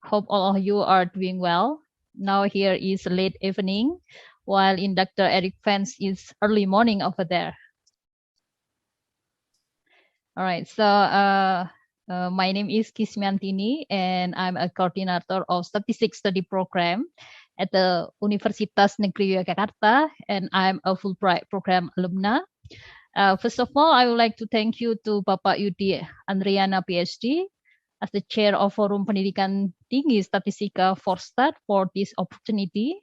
Hope all of you are doing well. Now here is late evening, while in Dr. Eric Vance is early morning over there. All right, so my name is Kismiantini, and I'm a coordinator of Statistics Study Program at the Universitas Negeri Yogyakarta, and I'm a Fulbright Program alumna. First of all, I would like to thank you to Bapak Yudi Andriana, PhD, as the chair of Forum Pendidikan Tinggi Statistika FORSTAT for this opportunity.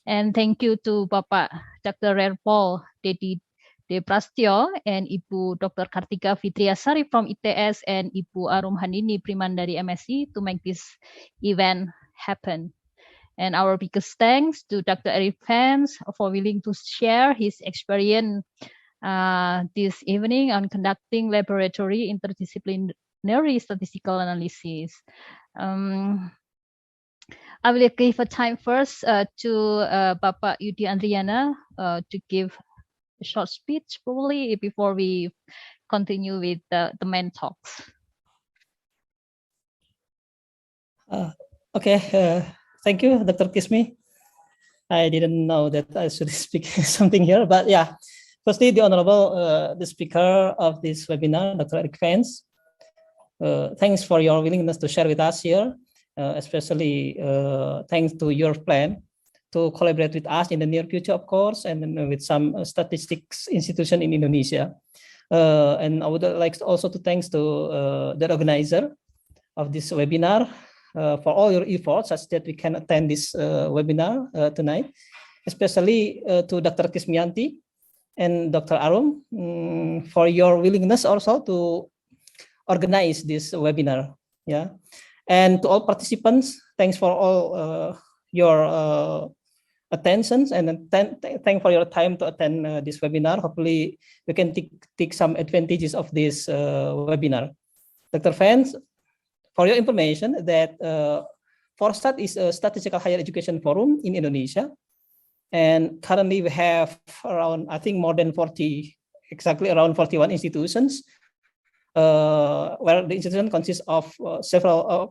And thank you to Bapak Dr. Rerpol Dedi De Prastyo and Ibu Dr. Kartika Fitriasari from ITS and Ibu Arum Handini Priman dari MSI to make this event happen. And our biggest thanks to Dr. Eric Vance for willing to share his experience this evening on conducting laboratory interdisciplinary statistical analysis. I will give a time first to Bapak Yudi Andriana to give a short speech probably before we continue with the main talks. Okay, thank you, Dr. Kismi. I didn't know that I should speak something here, but yeah. Firstly, the Honorable the speaker of this webinar, Dr. Eric Vance. Thanks for your willingness to share with us here, especially thanks to your plan to collaborate with us in the near future, of course, and with some statistics institution in Indonesia. And I would like also to thanks to the organizer of this webinar for all your efforts such that we can attend this webinar tonight, especially to Dr. Kismianti and Dr. Arum for your willingness also to organize this webinar. Yeah, and to all participants, thanks for all your attentions and thank for your time to attend this webinar. Hopefully, we can take some advantages of this webinar. Dr. Vance, for your information, that FORSTAT is a statistical higher education forum in Indonesia. And currently we have around, I think, more than 40, exactly around 41 institutions, where the institution consists of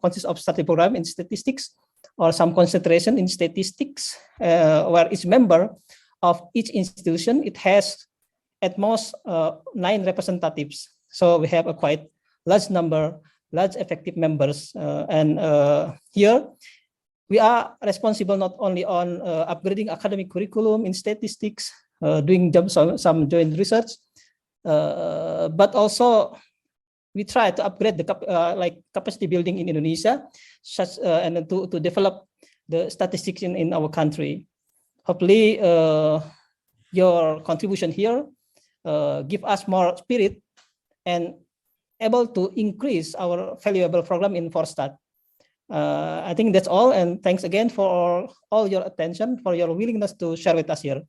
consists of study program in statistics or some concentration in statistics, where each member of each institution, it has at most 9 representatives. So we have a quite large number, large effective members. And here, we are responsible not only on upgrading academic curriculum in statistics, doing some joint research, but also we try to upgrade the capacity building in Indonesia, and to develop the statistics in our country. Hopefully, your contribution here give us more spirit and able to increase our valuable program in FORSTAT. I think that's all, and thanks again for all your attention, for your willingness to share with us here.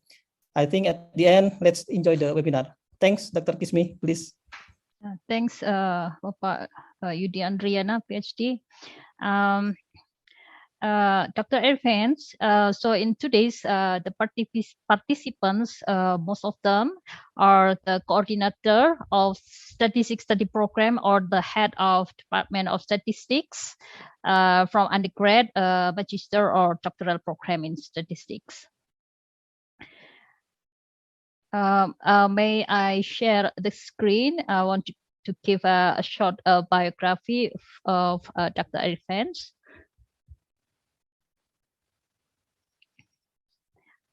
I think at the end, let's enjoy the webinar. Thanks, Dr. Kismi, please. Thanks, Bapak Yudi Andriana, PhD. Dr. Vance, so in today's, the participants, most of them are the coordinator of statistics study program or the head of Department of Statistics from undergrad, magister or doctoral program in statistics. May I share the screen? I want to give a short biography of Dr. Vance.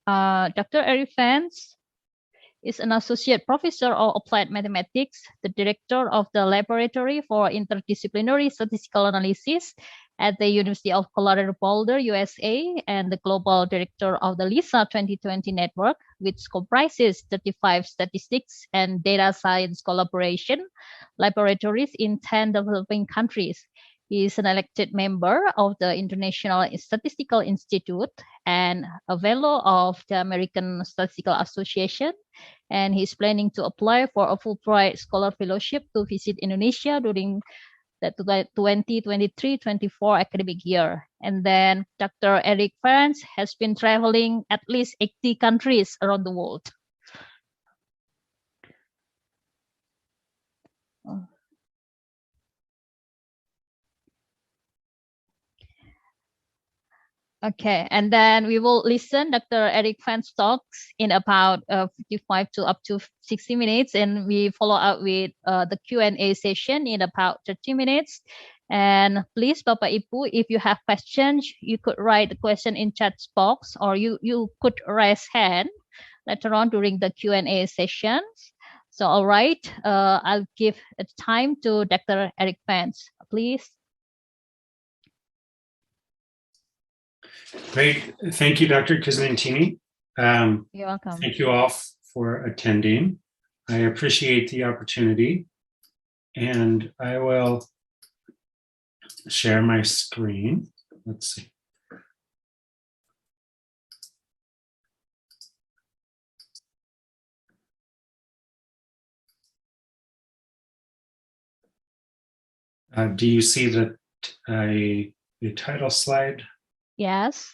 Dr. Eric Vance is an associate professor of applied mathematics, the director of the Laboratory for Interdisciplinary Statistical Analysis at the University of Colorado Boulder, USA, and the global director of the LISA 2020 network, which comprises 35 statistics and data science collaboration laboratories in 10 developing countries. He is an elected member of the International Statistical Institute and a fellow of the American Statistical Association. And he's planning to apply for a Fulbright Scholar Fellowship to visit Indonesia during the 2023-24 academic year. And then Dr. Eric Vance has been traveling at least 80 countries around the world. Okay, and then we will listen Dr. Eric Vance talks in about 55 to up to 60 minutes, and we follow up with the Q&A session in about 30 minutes. And please, Bapak Ibu, if you have questions, you could write the question in chat box, or you could raise hand later on during the Q&A sessions. So, all right, I'll give the time to Dr. Eric Vance, please. Great. Thank you, Dr. Kismantini. You're welcome. Thank you all for attending. I appreciate the opportunity, and I will share my screen. Let's see. Do you see the title slide? Yes,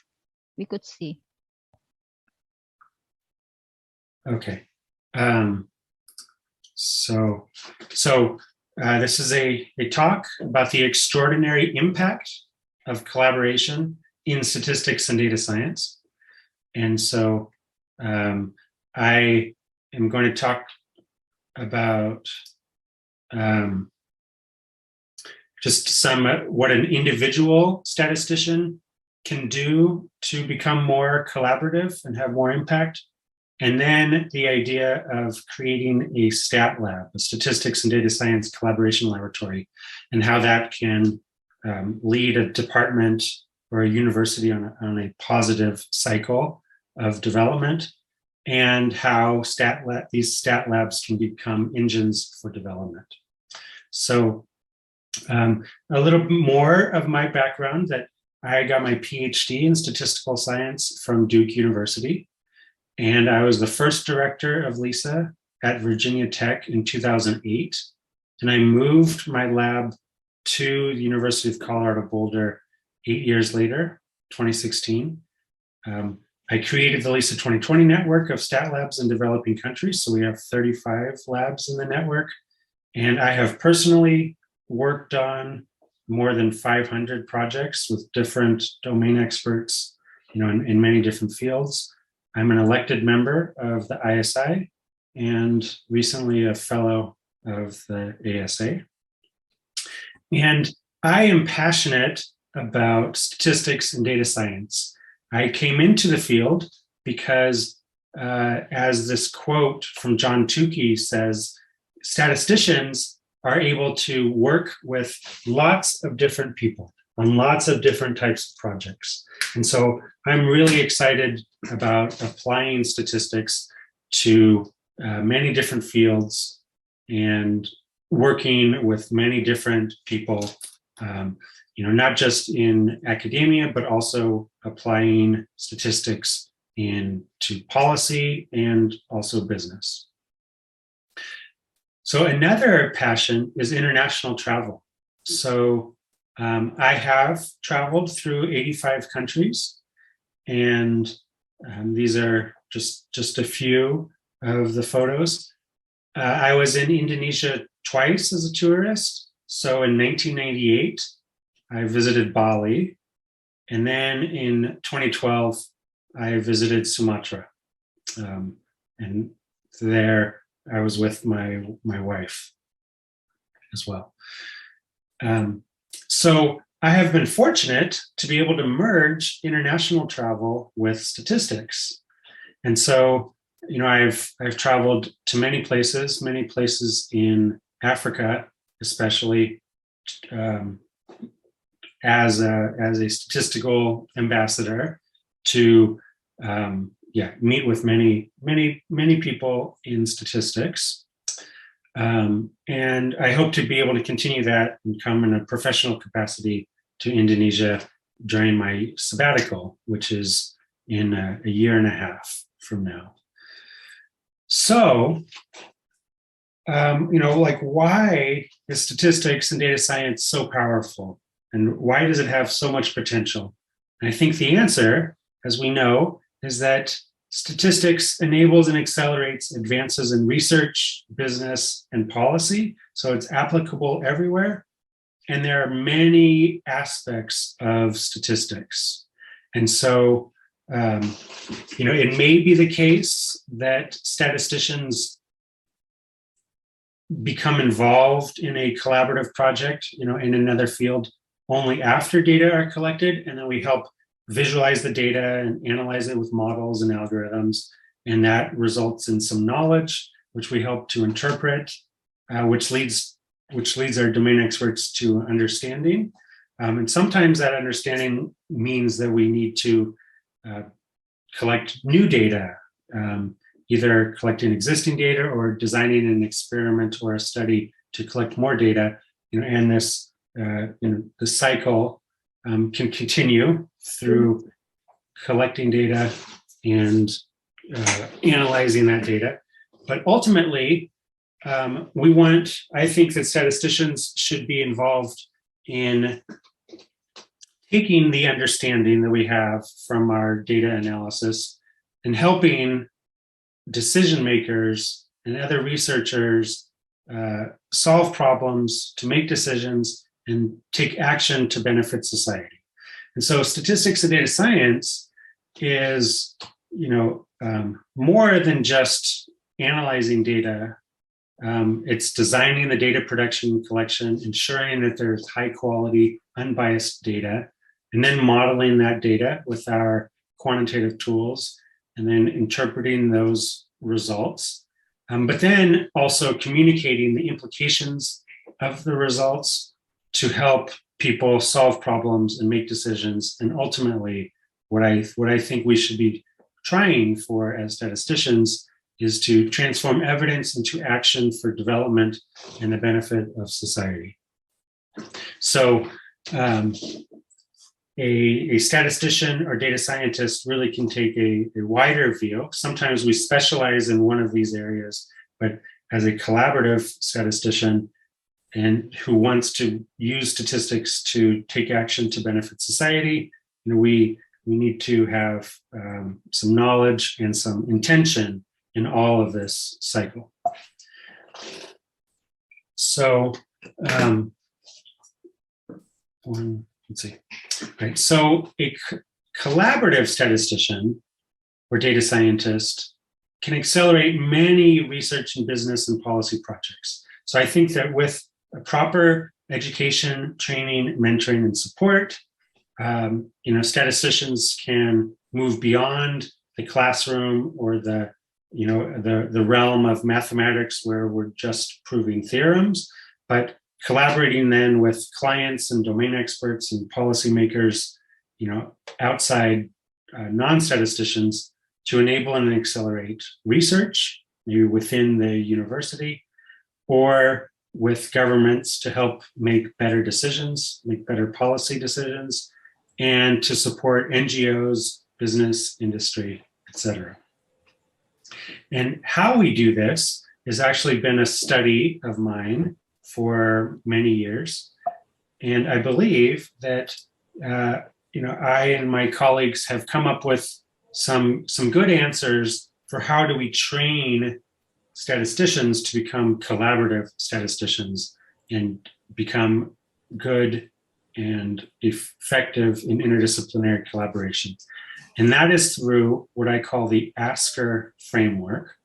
we could see. Okay. So this is a talk about the extraordinary impact of collaboration in statistics and data science. And so I am going to talk about just what an individual statistician can do to become more collaborative and have more impact. And then the idea of creating a stat lab, a statistics and data science collaboration laboratory, and how that can lead a department or a university on a positive cycle of development, and how these stat labs can become engines for development. So a little more of my background: that I got my PhD in statistical science from Duke University, and I was the first director of LISA at Virginia Tech in 2008. And I moved my lab to the University of Colorado Boulder 8 years later, 2016. I created the LISA 2020 network of stat labs in developing countries. So we have 35 labs in the network. And I have personally worked on more than 500 projects with different domain experts, in many different fields. I'm an elected member of the ISI and recently a fellow of the ASA. And I am passionate about statistics and data science. I came into the field because, as this quote from John Tukey says, statisticians are able to work with lots of different people on lots of different types of projects. And so I'm really excited about applying statistics to many different fields and working with many different people, not just in academia, but also applying statistics into policy and also business. So another passion is international travel. So I have traveled through 85 countries, and these are just a few of the photos. I was in Indonesia twice as a tourist. So in 1998, I visited Bali, and then in 2012, I visited Sumatra, and there I was with my wife as well. So I have been fortunate to be able to merge international travel with statistics. And so, I've traveled to many places in Africa, especially as a statistical ambassador to meet with many people in statistics. And I hope to be able to continue that and come in a professional capacity to Indonesia during my sabbatical, which is in a year and a half from now. So, why is statistics and data science so powerful? And why does it have so much potential? And I think the answer, as we know, is that statistics enables and accelerates advances in research, business, and policy. So it's applicable everywhere. And there are many aspects of statistics. And so, it may be the case that statisticians become involved in a collaborative project, in another field only after data are collected, and then we help visualize the data and analyze it with models and algorithms, and that results in some knowledge, which we help to interpret, which leads our domain experts to understanding. And sometimes that understanding means that we need to collect new data, either collecting existing data or designing an experiment or a study to collect more data. And this, the cycle can continue through collecting data and analyzing that data. But ultimately, I think that statisticians should be involved in taking the understanding that we have from our data analysis and helping decision makers and other researchers solve problems, to make decisions, and take action to benefit society. And so statistics and data science is, more than just analyzing data. It's designing the data production and collection, ensuring that there's high quality, unbiased data, and then modeling that data with our quantitative tools, and then interpreting those results. But then also communicating the implications of the results to help people solve problems and make decisions. And ultimately, what I think we should be trying for as statisticians is to transform evidence into action for development and the benefit of society. So a statistician or data scientist really can take a wider view. Sometimes we specialize in one of these areas, but as a collaborative statistician and who wants to use statistics to take action to benefit society, we need to have some knowledge and some intention in all of this cycle. So, let's see. Right. So a collaborative statistician or data scientist can accelerate many research and business and policy projects. So I think that with a proper education, training, mentoring, and support, statisticians can move beyond the classroom or the realm of mathematics where we're just proving theorems, but collaborating then with clients and domain experts and policymakers, outside non-statisticians, to enable and accelerate research, maybe within the university, or with governments to help make better decisions, make better policy decisions, and to support NGOs, business, industry, etc. And how we do this has actually been a study of mine for many years. And I believe that, I and my colleagues have come up with some good answers for how do we train statisticians to become collaborative statisticians and become good and effective in interdisciplinary collaboration. And that is through what I call the ASKER framework.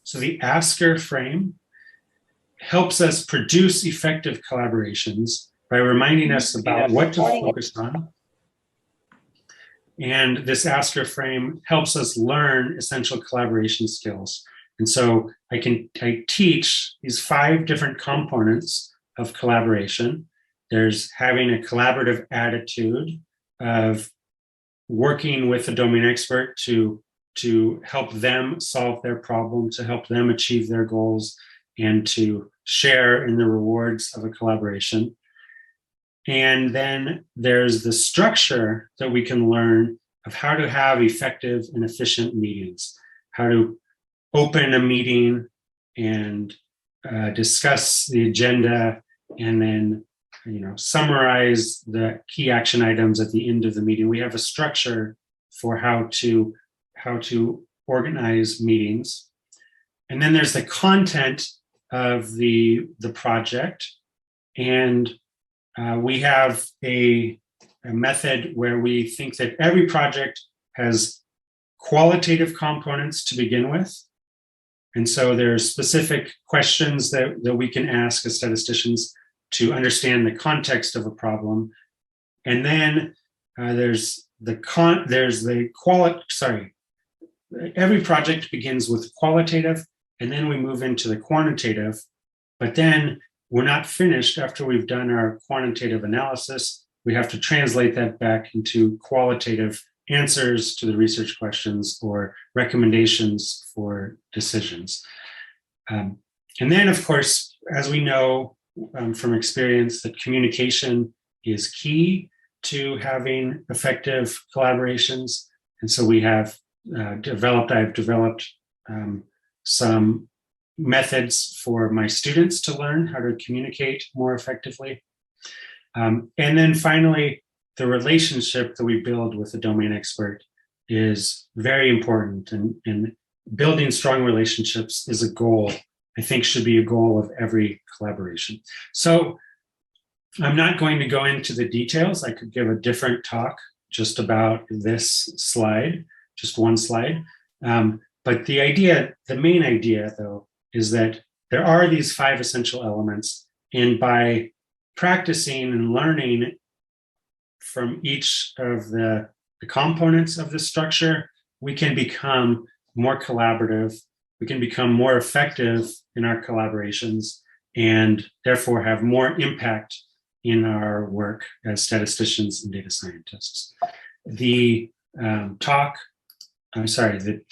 So the ASKER frame helps us produce effective collaborations by reminding us about what to focus on. And this ASKER frame helps us learn essential collaboration skills. And so I teach these 5 different components of collaboration. There's having a collaborative attitude of working with a domain expert to help them solve their problem, to help them achieve their goals, and to share in the rewards of a collaboration. And then there's the structure that we can learn of how to have effective and efficient meetings, how to open a meeting and discuss the agenda, and then summarize the key action items at the end of the meeting. We have a structure for how to organize meetings. And then there's the content of the project. And we have a a method where we think that every project has qualitative components to begin with. And so there's specific questions that we can ask as statisticians to understand the context of a problem. And then every project begins with qualitative, and then we move into the quantitative, but then we're not finished after we've done our quantitative analysis. We have to translate that back into qualitative answers to the research questions or recommendations for decisions. And then, of course, as we know from experience, that communication is key to having effective collaborations. And so we have I've developed some methods for my students to learn how to communicate more effectively. And then finally, the relationship that we build with a domain expert is very important, and building strong relationships is a goal, I think should be a goal of every collaboration. So I'm not going to go into the details. I could give a different talk just about this slide, just one slide. But the main idea though, is that there are these 5 essential elements, and by practicing and learning from each of the components of the structure, we can become more collaborative, we can become more effective in our collaborations, and therefore have more impact in our work as statisticians and data scientists. The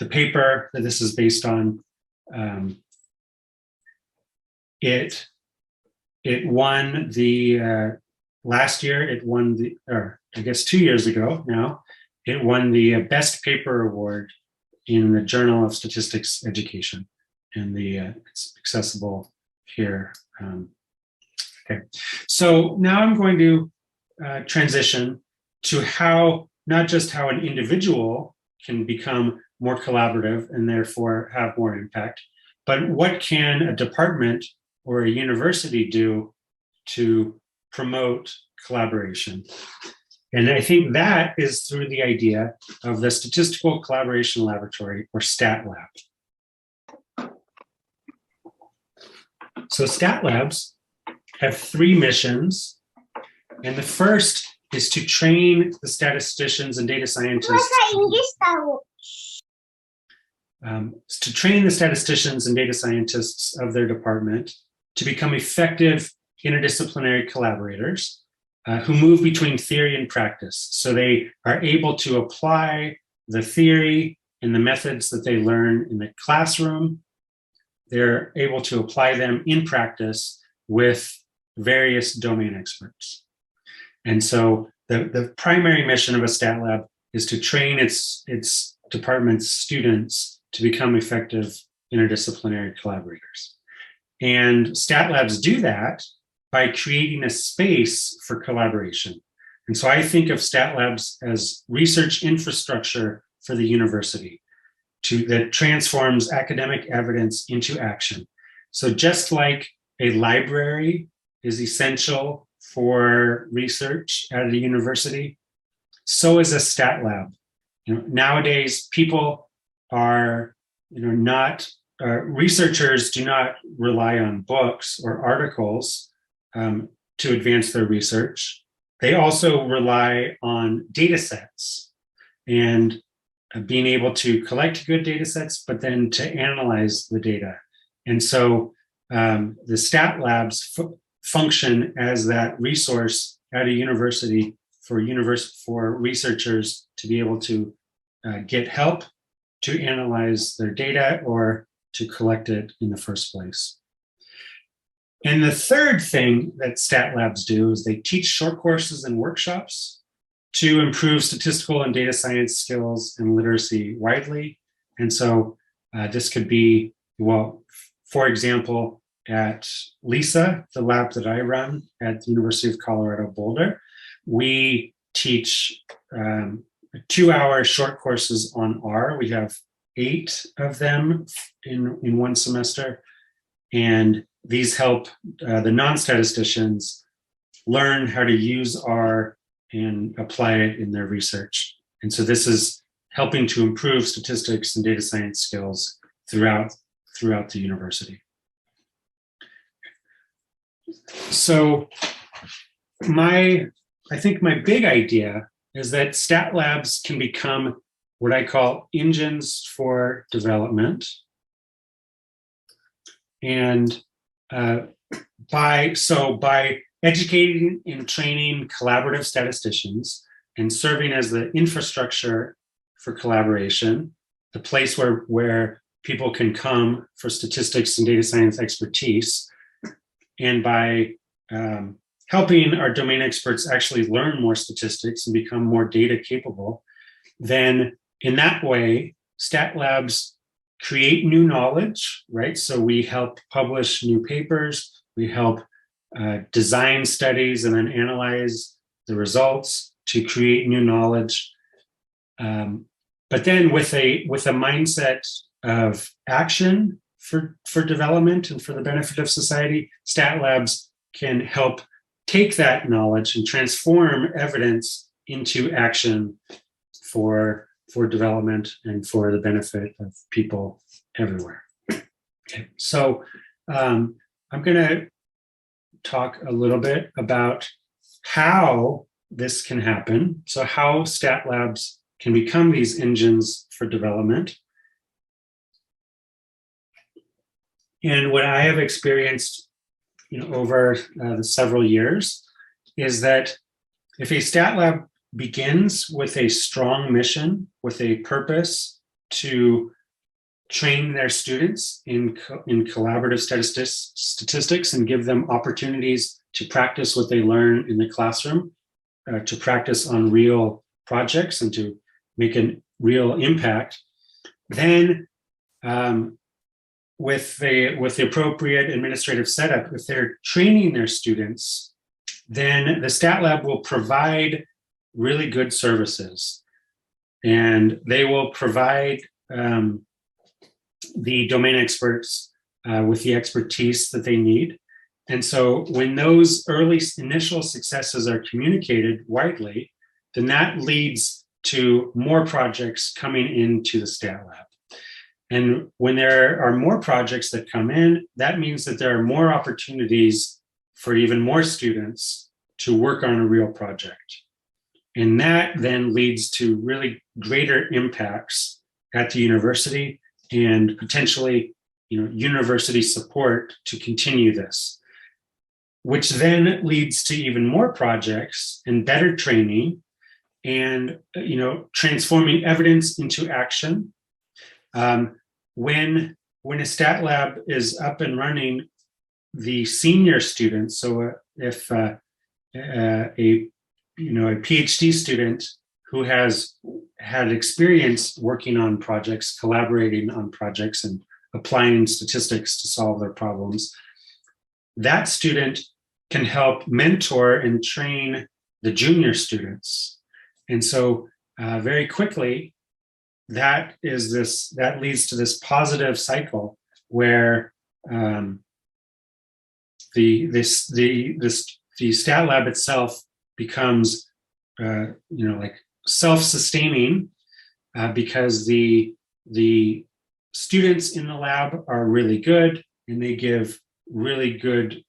paper that this is based on, it won the last year, or I guess 2 years ago now, it won the Best Paper Award in the Journal of Statistics Education, and it's accessible here. Okay, so now I'm going to transition to not just how an individual can become more collaborative and therefore have more impact, but what can a department or a university do to promote collaboration. And I think that is through the idea of the Statistical Collaboration Laboratory, or STAT Lab. So STAT Labs have 3 missions, and the first is to train the statisticians and data scientists of their department to become effective interdisciplinary collaborators who move between theory and practice. So they are able to apply the theory and the methods that they learn in the classroom. They're able to apply them in practice with various domain experts. And so the primary mission of a stat lab is to train its department's students to become effective interdisciplinary collaborators. And stat labs do that by creating a space for collaboration. And so I think of stat labs as research infrastructure for the university that transforms academic evidence into action. So just like a library is essential for research at a university, so is a stat lab. Nowadays, people are, researchers do not rely on books or articles to advance their research. They also rely on data sets and being able to collect good data sets, but then to analyze the data. And so the stat labs function as that resource at a university for researchers to be able to get help to analyze their data or to collect it in the first place. And the third thing that stat labs do is they teach short courses and workshops to improve statistical and data science skills and literacy widely. And so this could be, for example, at LISA, the lab that I run at the University of Colorado Boulder, we teach 2-hour short courses on R. We have 8 of them in one semester. And these help the non-statisticians learn how to use R and apply it in their research. And so this is helping to improve statistics and data science skills throughout the university. So I think my big idea is that stat labs can become what I call engines for development. And by educating and training collaborative statisticians and serving as the infrastructure for collaboration, the place where people can come for statistics and data science expertise, and by helping our domain experts actually learn more statistics and become more data capable, then in that way, stat labs create new knowledge, right? So we help publish new papers, we help design studies and then analyze the results to create new knowledge. But then with a mindset of action for development and for the benefit of society, stat labs can help take that knowledge and transform evidence into action for development and for the benefit of people everywhere. Okay, so I'm going to talk a little bit about how this can happen. So how stat labs can become these engines for development. And what I have experienced, over the several years is that if a stat lab begins with a strong mission, with a purpose to train their students in collaborative statistics and give them opportunities to practice what they learn in the classroom, to practice on real projects and to make a real impact, then with the appropriate administrative setup, if they're training their students, then the stat lab will provide really good services, and they will provide the domain experts with the expertise that they need. And so when those early initial successes are communicated widely, then that leads to more projects coming into the stat lab. And when there are more projects that come in, that means that there are more opportunities for even more students to work on a real project. And that then leads to really greater impacts at the university and potentially, university support to continue this, which then leads to even more projects and better training and, transforming evidence into action. When a stat lab is up and running, the senior students, so if a PhD student who has had experience working on projects, collaborating on projects and applying statistics to solve their problems, that student can help mentor and train the junior students. And so very quickly, that leads to this positive cycle where the stat lab itself becomes like self-sustaining because the students in the lab are really good and they give really good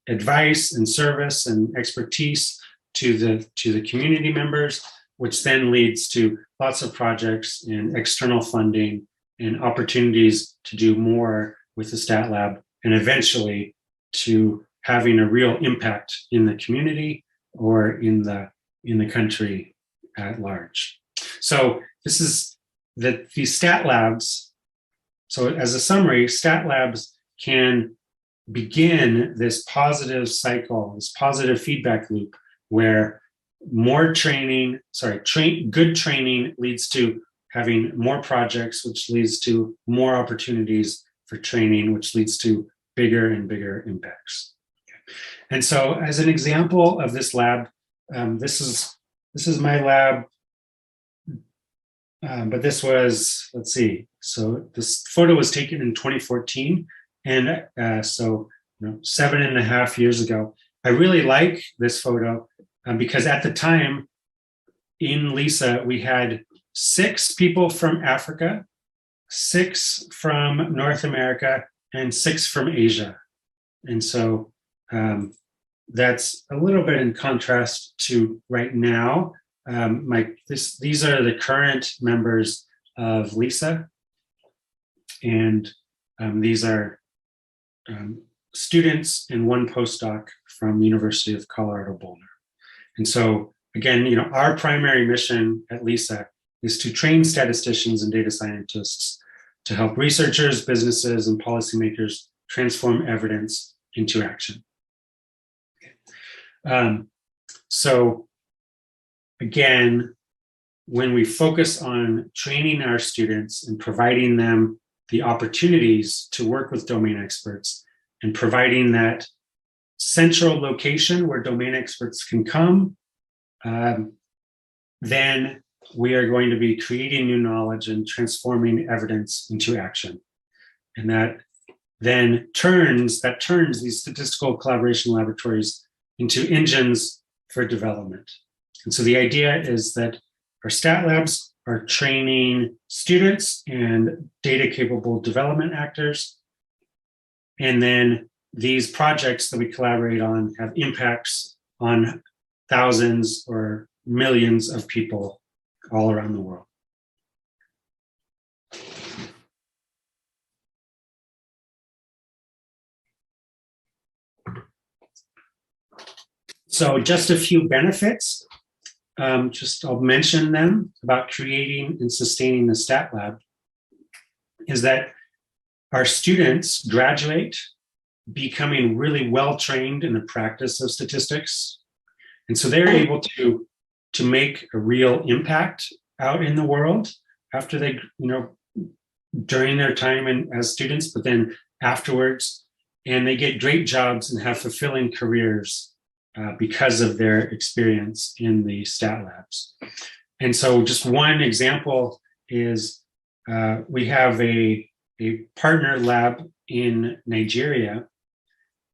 advice and service and expertise to the community members, which then leads to lots of projects and external funding and opportunities to do more with the stat lab, and eventually to having a real impact in the community or in the country at large. So this is these stat labs. So as a summary, stat labs can begin this positive cycle, this positive feedback loop where more good training leads to having more projects, which leads to more opportunities for training, which leads to bigger and bigger impacts. And so as an example of this lab, this is my lab, but this was, let's see, so this photo was taken in 2014, and so 7.5 years ago. I really like this photo because at the time in LISA, we had 6 people from Africa, 6 from North America, and 6 from Asia. And so that's a little bit in contrast to right now. These are the current members of LISA, and these are students and 1 postdoc from the University of Colorado Boulder. And so again, our primary mission at LISA is to train statisticians and data scientists to help researchers, businesses, and policymakers transform evidence into action. So again, when we focus on training our students and providing them the opportunities to work with domain experts and providing that central location where domain experts can come, then we are going to be creating new knowledge and transforming evidence into action. And that then turns these statistical collaboration laboratories into engines for development. And so the idea is that our stat labs are training students and data-capable development actors. And then these projects that we collaborate on have impacts on thousands or millions of people all around the world. So just a few benefits. I'll mention them about creating and sustaining the stat lab, is that our students graduate becoming really well-trained in the practice of statistics. And so they're able to make a real impact out in the world after they, during their time as students, but then afterwards, and they get great jobs and have fulfilling careers because of their experience in the stat labs. And so just one example is we have a partner lab in Nigeria,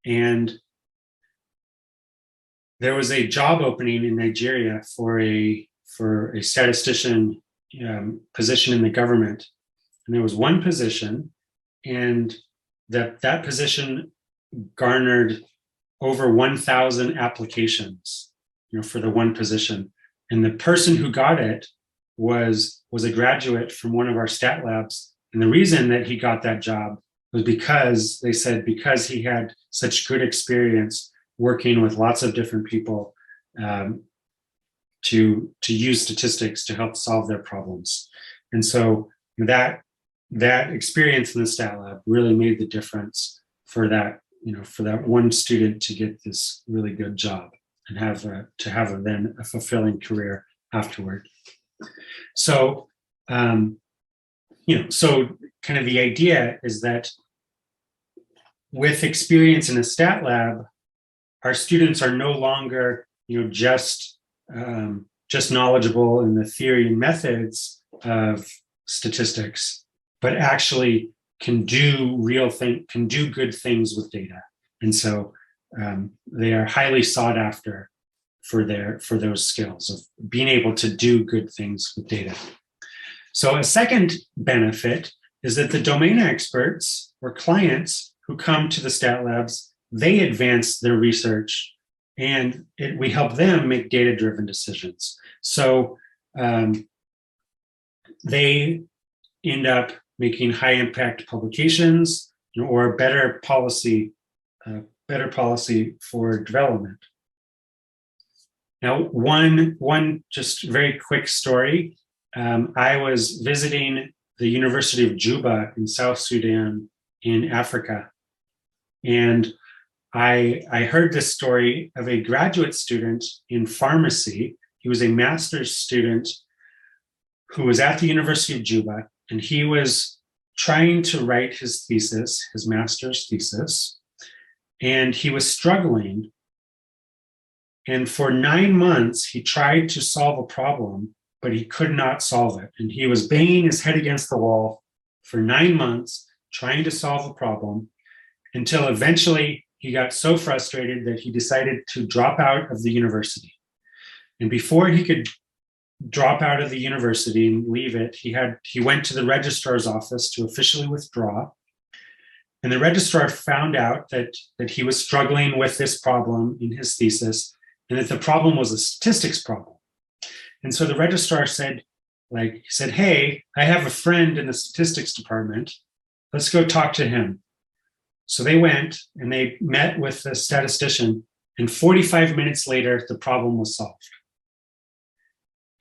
and there was a job opening in Nigeria for a statistician position in the government. And there was one position, and that position garnered over 1,000 applications, for the one position. And the person who got it was a graduate from one of our stat labs. And the reason that he got that job was because he had such good experience working with lots of different people to use statistics to help solve their problems. And so that experience in the stat lab really made the difference for that one student to get this really good job and have then a fulfilling career afterward. So, so kind of the idea is that with experience in a stat lab, our students are no longer, just knowledgeable in the theory and methods of statistics, but actually can do good things with data. And so they are highly sought after for those skills of being able to do good things with data. So a second benefit is that the domain experts or clients who come to the stat labs, they advance their research, and we help them make data-driven decisions. So they end up making high-impact publications, or better policy for development. Now, one just very quick story. I was visiting the University of Juba in South Sudan in Africa, and I heard this story of a graduate student in pharmacy. He was a master's student who was at the University of Juba, and he was trying to write his master's thesis, and he was struggling. And for 9 months, he tried to solve a problem, but he could not solve it. And he was banging his head against the wall for 9 months, trying to solve a problem, until eventually he got so frustrated that he decided to drop out of the university. And before he could drop out of the university and leave it, he went to the registrar's office to officially withdraw. And the registrar found out that he was struggling with this problem in his thesis, and that the problem was a statistics problem. And so the registrar said, hey, I have a friend in the statistics department. Let's go talk to him. So they went and they met with the statistician, and 45 minutes later, the problem was solved.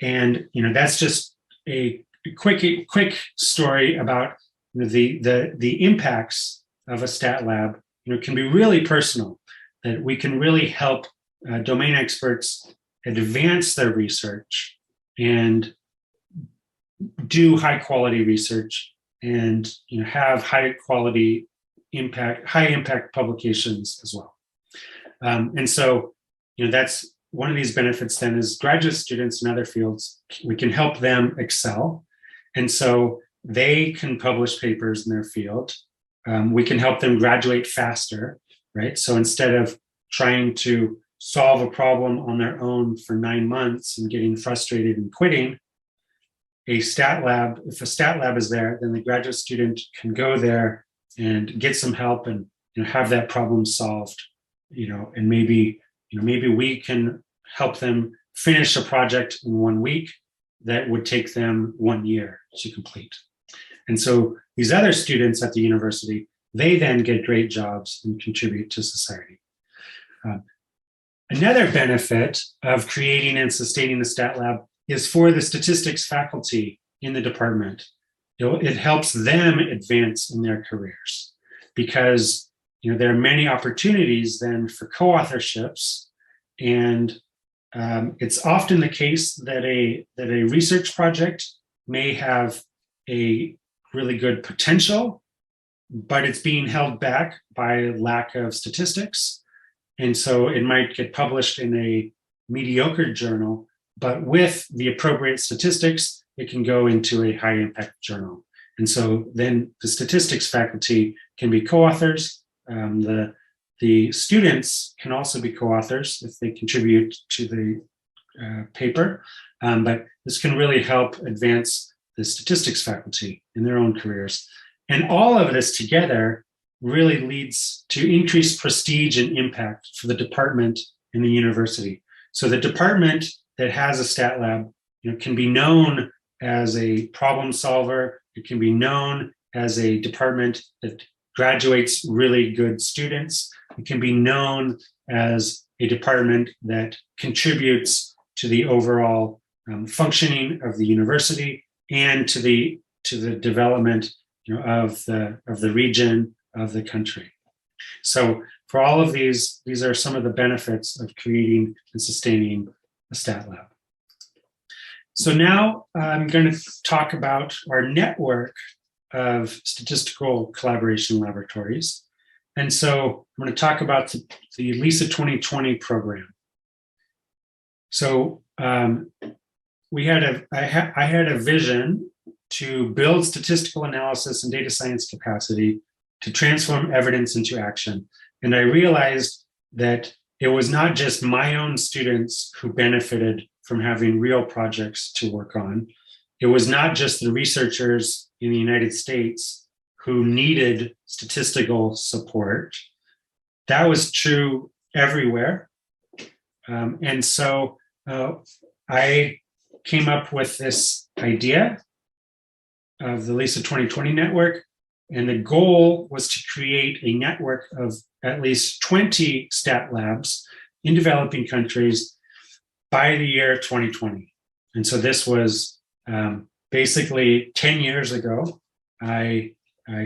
And that's just a quick story about the impacts of a stat lab. Can be really personal, that we can really help domain experts advance their research and do high quality research, and have high impact publications as well. And so that's one of these benefits then is graduate students in other fields, we can help them excel. And so they can publish papers in their field. We can help them graduate faster, right? So instead of trying to solve a problem on their own for 9 months and getting frustrated and quitting, if a stat lab is there, then the graduate student can go there and get some help and have that problem solved, and maybe we can help them finish a project in 1 week that would take them 1 year to complete. And so these other students at the university, they then get great jobs and contribute to society. Another benefit of creating and sustaining the stat lab is for the statistics faculty in the department. It helps them advance in their careers, because there are many opportunities then for co-authorships, and it's often the case that a research project may have a really good potential, but it's being held back by lack of statistics. And so it might get published in a mediocre journal, but with the appropriate statistics, it can go into a high impact journal. And so then the statistics faculty can be co-authors. The students can also be co-authors if they contribute to the paper, but this can really help advance the statistics faculty in their own careers. And all of this together really leads to increased prestige and impact for the department and the university. So the department that has a stat lab, can be known as a problem solver. It can be known as a department that graduates really good students. It can be known as a department that contributes to the overall functioning of the university and to the development of the region, of the country. So for all of these are some of the benefits of creating and sustaining a stat lab. So now I'm going to talk about our network of statistical collaboration laboratories. And so I'm going to talk about the LISA 2020 program. So I had a vision to build statistical analysis and data science capacity to transform evidence into action. And I realized that it was not just my own students who benefited from having real projects to work on. It was not just the researchers in the United States who needed statistical support. That was true everywhere. And so I came up with this idea of the LISA 2020 network. And the goal was to create a network of at least 20 stat labs in developing countries by the year 2020. And so this was basically 10 years ago. I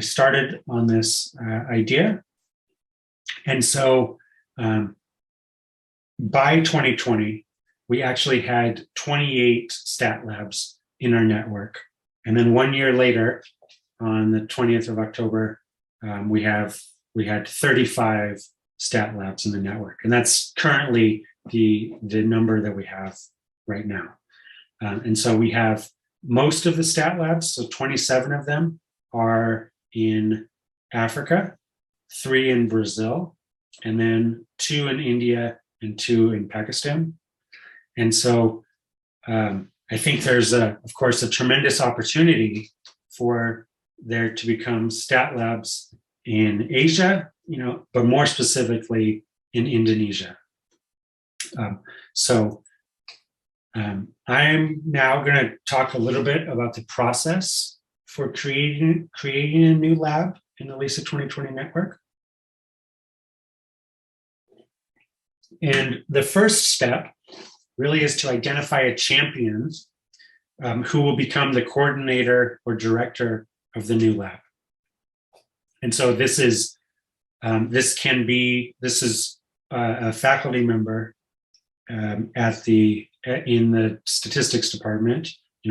started on this idea. And so by 2020, we actually had 28 stat labs in our network. And then 1 year later, on the 20th of October, we had 35 stat labs in the network. And that's currently the number that we have right now. And so we have most of the stat labs, so 27 of them are in Africa, 3 in Brazil, and then 2 in India and 2 in Pakistan. And so I think there's, of course, a tremendous opportunity for there to become stat labs in Asia, but more specifically in Indonesia. I'm now going to talk a little bit about the process for creating a new lab in the LISA 2020 network. And the first step really is to identify a champion who will become the coordinator or director of the new lab. And so this is a faculty member in the statistics department,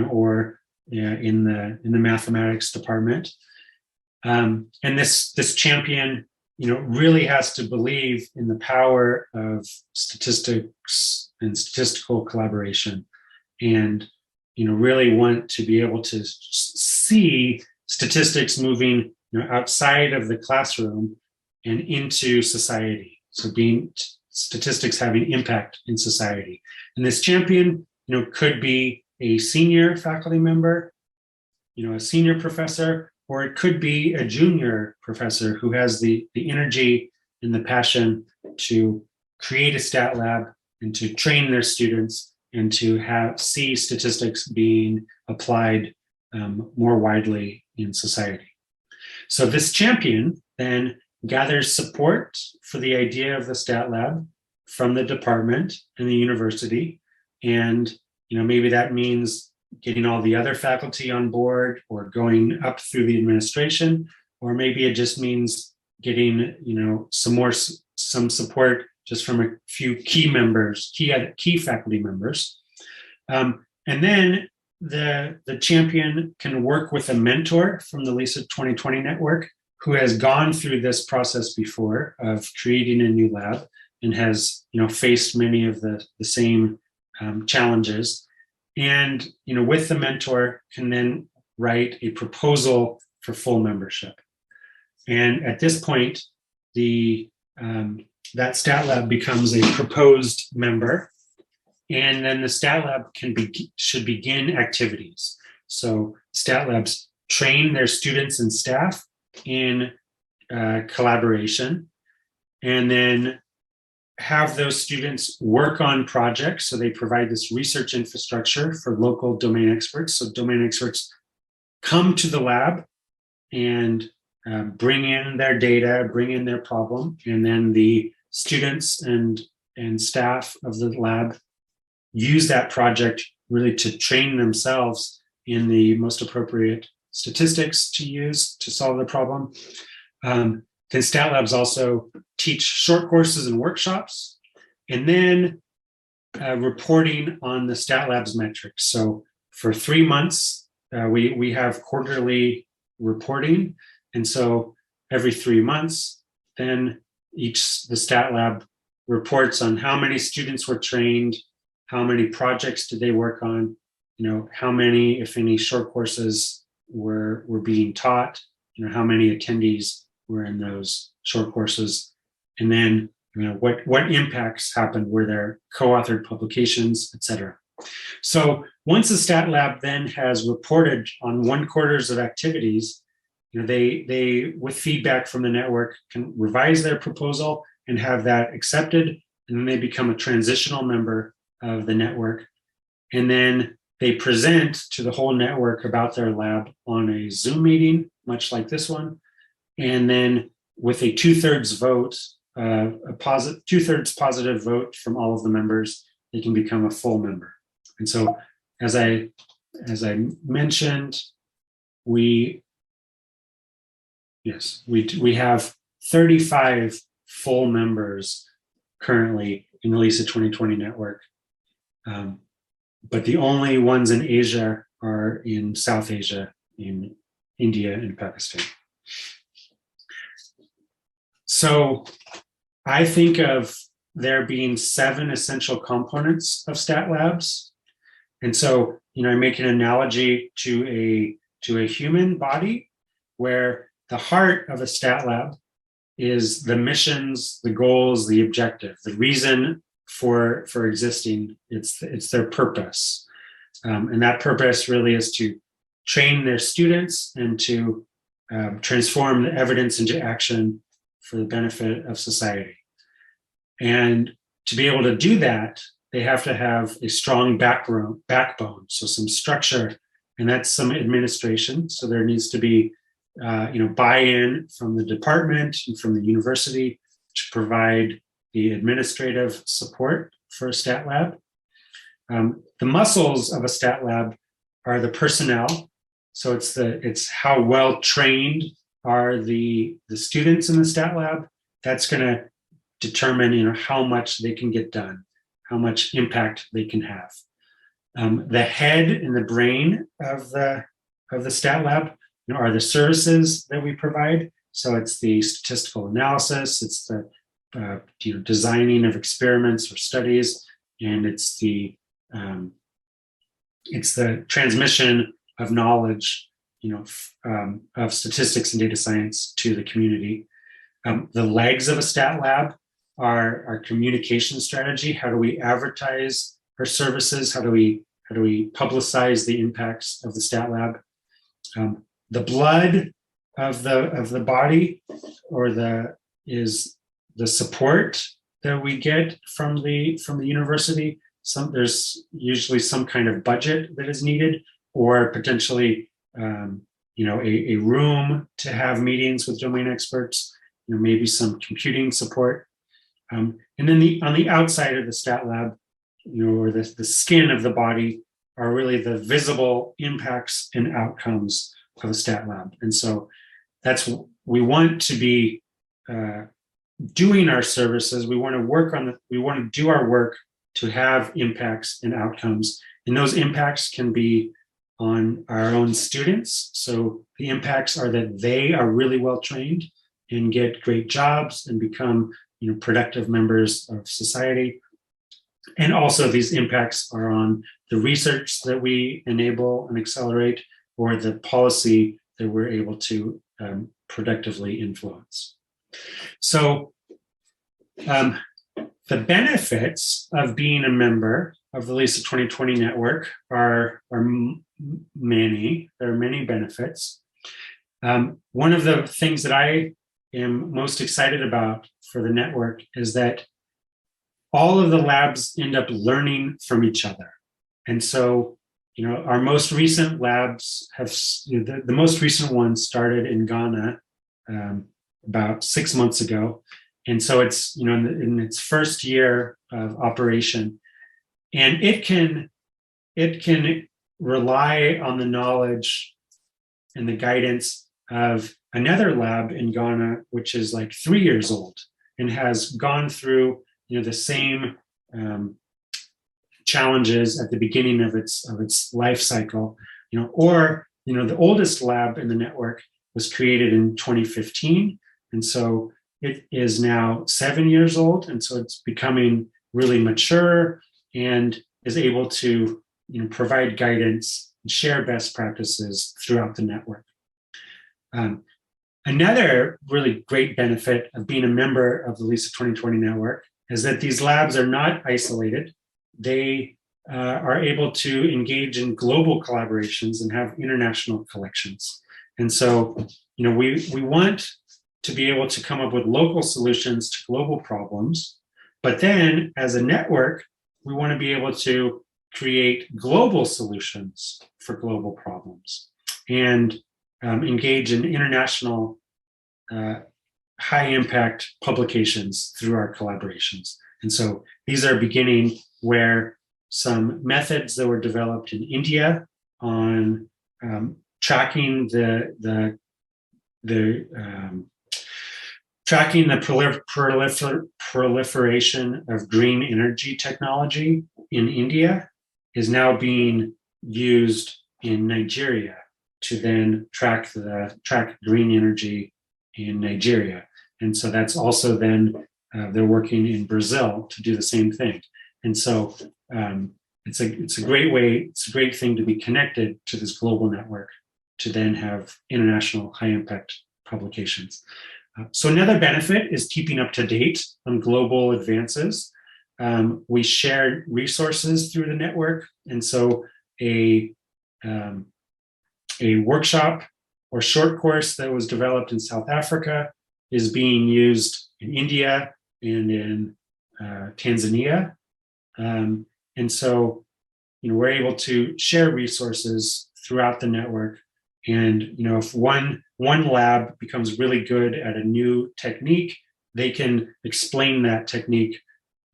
or in the mathematics department. And this champion, really has to believe in the power of statistics and statistical collaboration, and really want to be able to see statistics moving outside of the classroom and into society. So statistics having impact in society. And this champion, could be a senior faculty member, a senior professor, or it could be a junior professor who has the energy and the passion to create a stat lab and to train their students and to see statistics being applied more widely in society. So this champion then gathers support for the idea of the stat lab from the department and the university. And maybe that means getting all the other faculty on board, or going up through the administration, or maybe it just means getting some support just from a few key faculty members. And then the champion can work with a mentor from the LISA 2020 network who has gone through this process before of creating a new lab and has faced many of the same challenges. And with the mentor can then write a proposal for full membership. And at this point, that stat lab becomes a proposed member, and then the stat lab should begin activities. So stat labs train their students and staff in collaboration, and then have those students work on projects. So they provide this research infrastructure for local domain experts. So domain experts come to the lab and bring in their data, bring in their problem, and then the students and staff of the lab use that project really to train themselves in the most appropriate statistics to use to solve the problem. Then stat labs also teach short courses and workshops, and then reporting on the stat labs metrics. So for 3 months, we have quarterly reporting. And so every 3 months, then the stat lab reports on how many students were trained, how many projects did they work on, how many, if any, short courses were being taught, how many attendees were in those short courses, and then what impacts happened, were there co-authored publications, etc. So once the stat lab then has reported on 1 quarters of activities, they with feedback from the network can revise their proposal and have that accepted, and then they become a transitional member of the network, and then they present to the whole network about their lab on a Zoom meeting, much like this one. And then with a 2/3 vote, a 2/3 positive vote from all of the members, they can become a full member. And so, as I mentioned, we have 35 full members currently in the LISA 2020 network, but the only ones in Asia are in South Asia, in India and Pakistan. So I think of there being 7 essential components of stat labs. And so, I make an analogy to a human body, where the heart of a stat lab is the missions, the goals, the objective, the reason for existing. It's their purpose, and that purpose really is to train their students and to transform the evidence into action for the benefit of society. And to be able to do that, they have to have a strong backbone, so some structure, and that's some administration. So there needs to be buy-in from the department and from the university to provide the administrative support for a stat lab. The muscles of a stat lab are the personnel. So it's how well trained are the students in the stat lab. That's going to determine how much they can get done, how much impact they can have. The head and the brain of the stat lab are the services that we provide. So it's the statistical analysis, it's the designing of experiments or studies, and it's the transmission of knowledge, of statistics and data science to the community. The legs of a stat lab are our communication strategy. How do we advertise our services? How do we publicize the impacts of the stat lab? The blood of the body, is the support that we get from the university. There's usually some kind of budget that is needed, or potentially a room to have meetings with domain experts. Maybe some computing support. And then on the outside of the stat lab, or the skin of the body, are really the visible impacts and outcomes of a stat lab. And so we want to be doing our services. We want to do our work to have impacts and outcomes. And those impacts can be on our own students. So the impacts are that they are really well trained and get great jobs and become productive members of society. And also these impacts are on the research that we enable and accelerate, or the policy that we're able to productively influence. So the benefits of being a member of the LISA 2020 network are many. There are many benefits. One of the things that I am most excited about for the network is that all of the labs end up learning from each other. And so, our most recent labs have, the most recent one started in Ghana about 6 months ago. And so it's, in its first year of operation, and it can rely on the knowledge and the guidance of another lab in Ghana, which is like 3 years old and has gone through the same challenges at the beginning of its life cycle, or the oldest lab in the network was created in 2015, and so it is now 7 years old, and so it's becoming really mature and is able to provide guidance and share best practices throughout the network. Another really great benefit of being a member of the LISA 2020 network is that these labs are not isolated. They are able to engage in global collaborations and have international collections. And so, we want to be able to come up with local solutions to global problems, but then as a network, we want to be able to create global solutions for global problems and engage in international high impact publications through our collaborations. And so these are beginning where some methods that were developed in India on tracking the proliferation of green energy technology in India is now being used in Nigeria to then track green energy in Nigeria. And so that's also then they're working in Brazil to do the same thing. And so it's a great way, it's a great thing to be connected to this global network to then have international high impact publications. So another benefit is keeping up to date on global advances. we shared resources through the network. And so a workshop or short course that was developed in South Africa is being used in India and in Tanzania. And so, we're able to share resources throughout the network. And, if one lab becomes really good at a new technique, they can explain that technique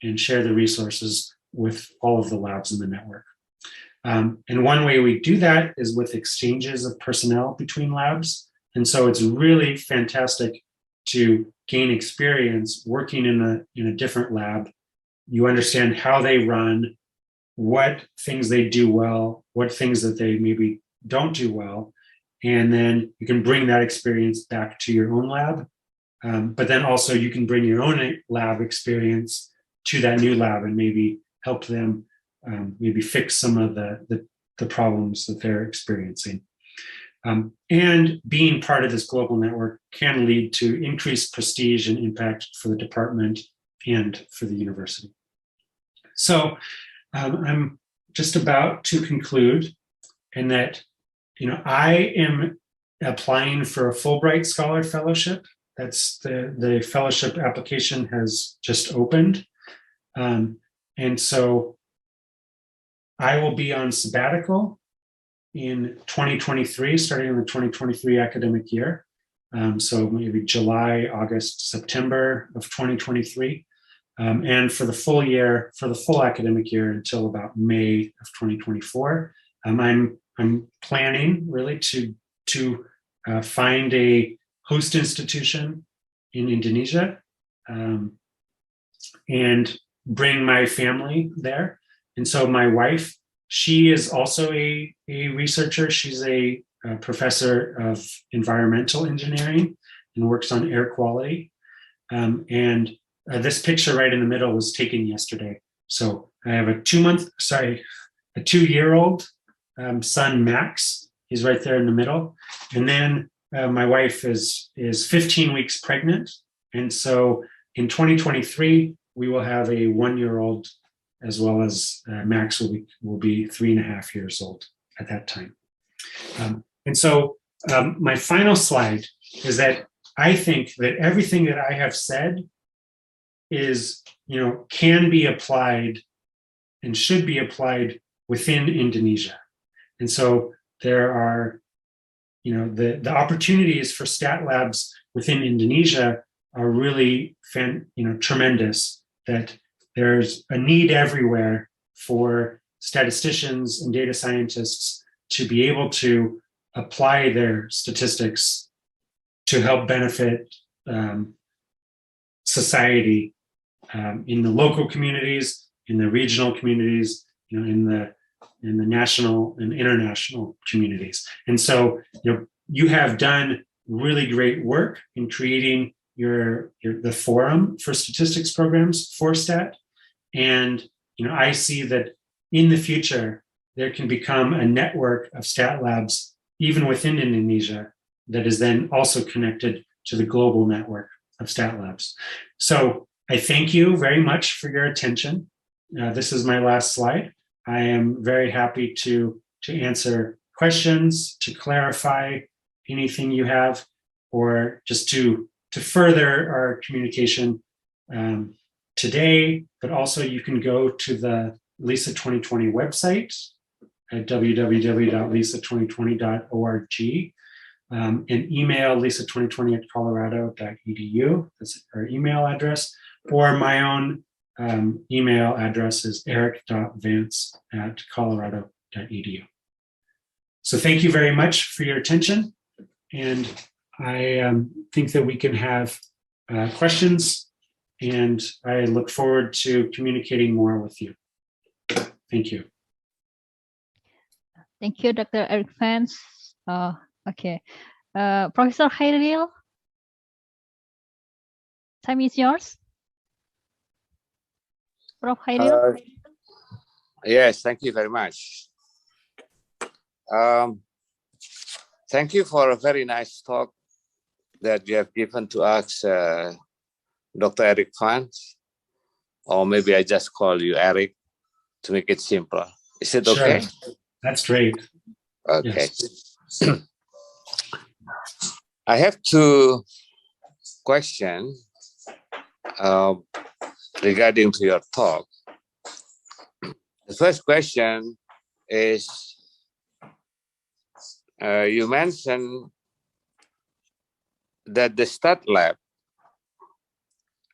and share the resources with all of the labs in the network. And one way we do that is with exchanges of personnel between labs. And so it's really fantastic to gain experience working in a different lab. You understand how they run, what things they do well, what things that they maybe don't do well. And then you can bring that experience back to your own lab. But then also you can bring your own lab experience to that new lab and maybe help them maybe fix some of the problems that they're experiencing. And being part of this global network can lead to increased prestige and impact for the department and for the university. So I'm just about to conclude, in that, I am applying for a Fulbright Scholar Fellowship. That's the fellowship application has just opened. And so I will be on sabbatical in 2023, starting in the 2023 academic year. So maybe July, August, September of 2023. And for the full year, for the full academic year until about May of 2024. I'm planning really to find a host institution in Indonesia and bring my family there. And so my wife, she is also a researcher. She's a professor of environmental engineering and works on air quality. And this picture right in the middle was taken yesterday. So I have a 2-year-old son, Max. He's right there in the middle. And then my wife is 15 weeks pregnant. And so in 2023, we will have a 1-year-old, as well as Max will be 3.5 years old at that time. And so my final slide is that I think that everything that I have said is, can be applied and should be applied within Indonesia. And so there are, the opportunities for stat labs within Indonesia are really tremendous, that there's a need everywhere for statisticians and data scientists to be able to apply their statistics to help benefit society in the local communities, in the regional communities, in the national and international communities. And so, you have done really great work in creating the forum for statistics programs, FORSTAT. And, I see that in the future, there can become a network of stat labs, even within Indonesia, that is then also connected to the global network of stat labs. So I thank you very much for your attention. This is my last slide. I am very happy to answer questions, to clarify anything you have, or just to further our communication today. But also you can go to the LISA 2020 website at www.lisa2020.org and email lisa2020@colorado.edu. That's our email address. Or my own email address is eric.vance@colorado.edu. So thank you very much for your attention. And I think that we can have questions, and I look forward to communicating more with you. Thank you. Thank you, Dr. Eric Vance. Okay. Professor Khairil, time is yours. Prof. Khairil. Yes, thank you very much. Thank you for a very nice talk that you have given to us, Dr. Eric Vance. or maybe I just call you Eric to make it simpler. Is it okay? Sure. That's great. Okay. Yes. I have two questions regarding to your talk. The first question is, you mentioned that the STAT lab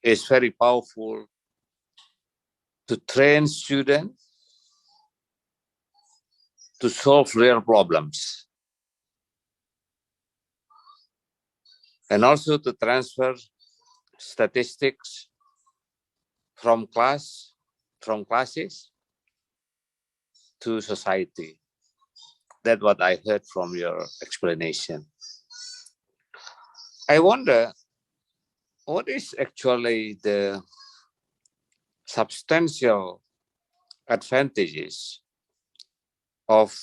is very powerful to train students to solve real problems and also to transfer statistics from classes to society. That's what I heard from your explanation. I wonder, what is actually the substantial advantages of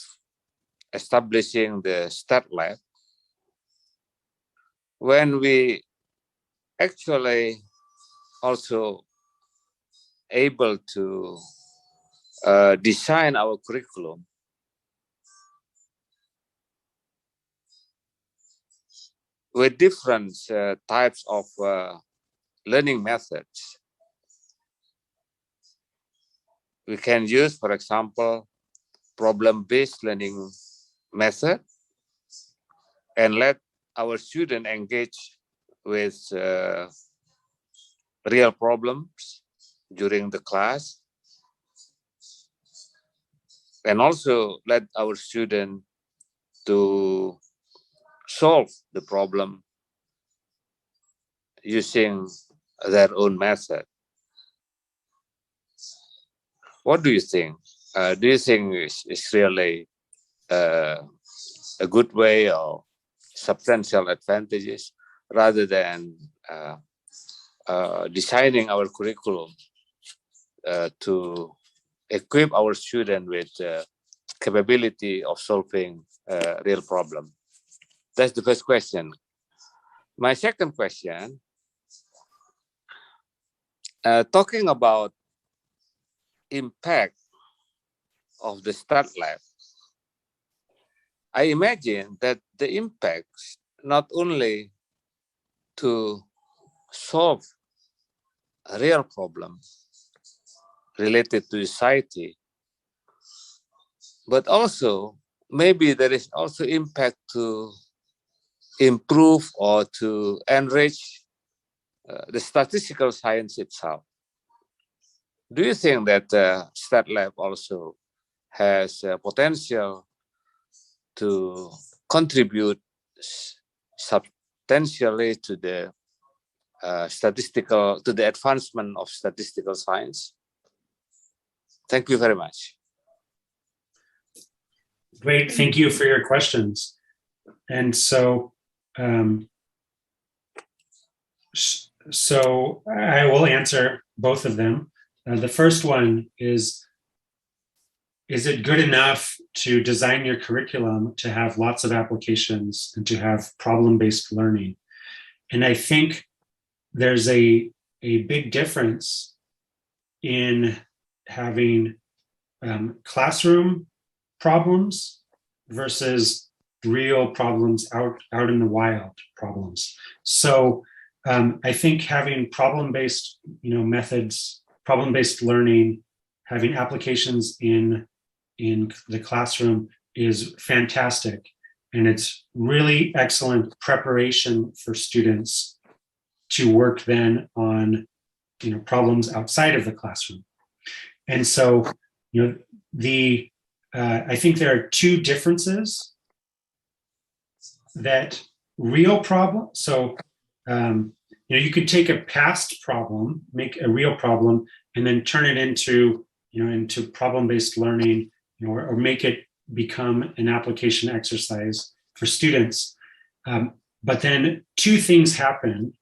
establishing the STAT lab when we actually also able to design our curriculum with different types of learning methods. We can use, for example, problem-based learning method and let our student engage with real problems during the class, and also let our student to solve the problem using their own method. What do you think? Do you think it's really a good way or substantial advantages rather than designing our curriculum to equip our student with capability of solving real problem? That's the first question. My second question, talking about impact of the STAT lab, I imagine that the impacts not only to solve a real problem related to society, but also maybe there is also impact to improve or to enrich the statistical science itself. Do you think that STAT lab also has potential to contribute substantially to the to the advancement of statistical science? Thank you very much. Great, thank you for your questions. And so, so I will answer both of them. The first one is it good enough to design your curriculum to have lots of applications and to have problem-based learning? And I think there's a big difference in having classroom problems versus real problems out in the wild problems. So I think having problem-based methods, problem-based learning, having applications in the classroom is fantastic, and it's really excellent preparation for students to work then on problems outside of the classroom. And so I think there are two differences. That real problem, so you could take a past problem, make a real problem, and then turn it into problem-based learning, or make it become an application exercise for students. But then two things happen,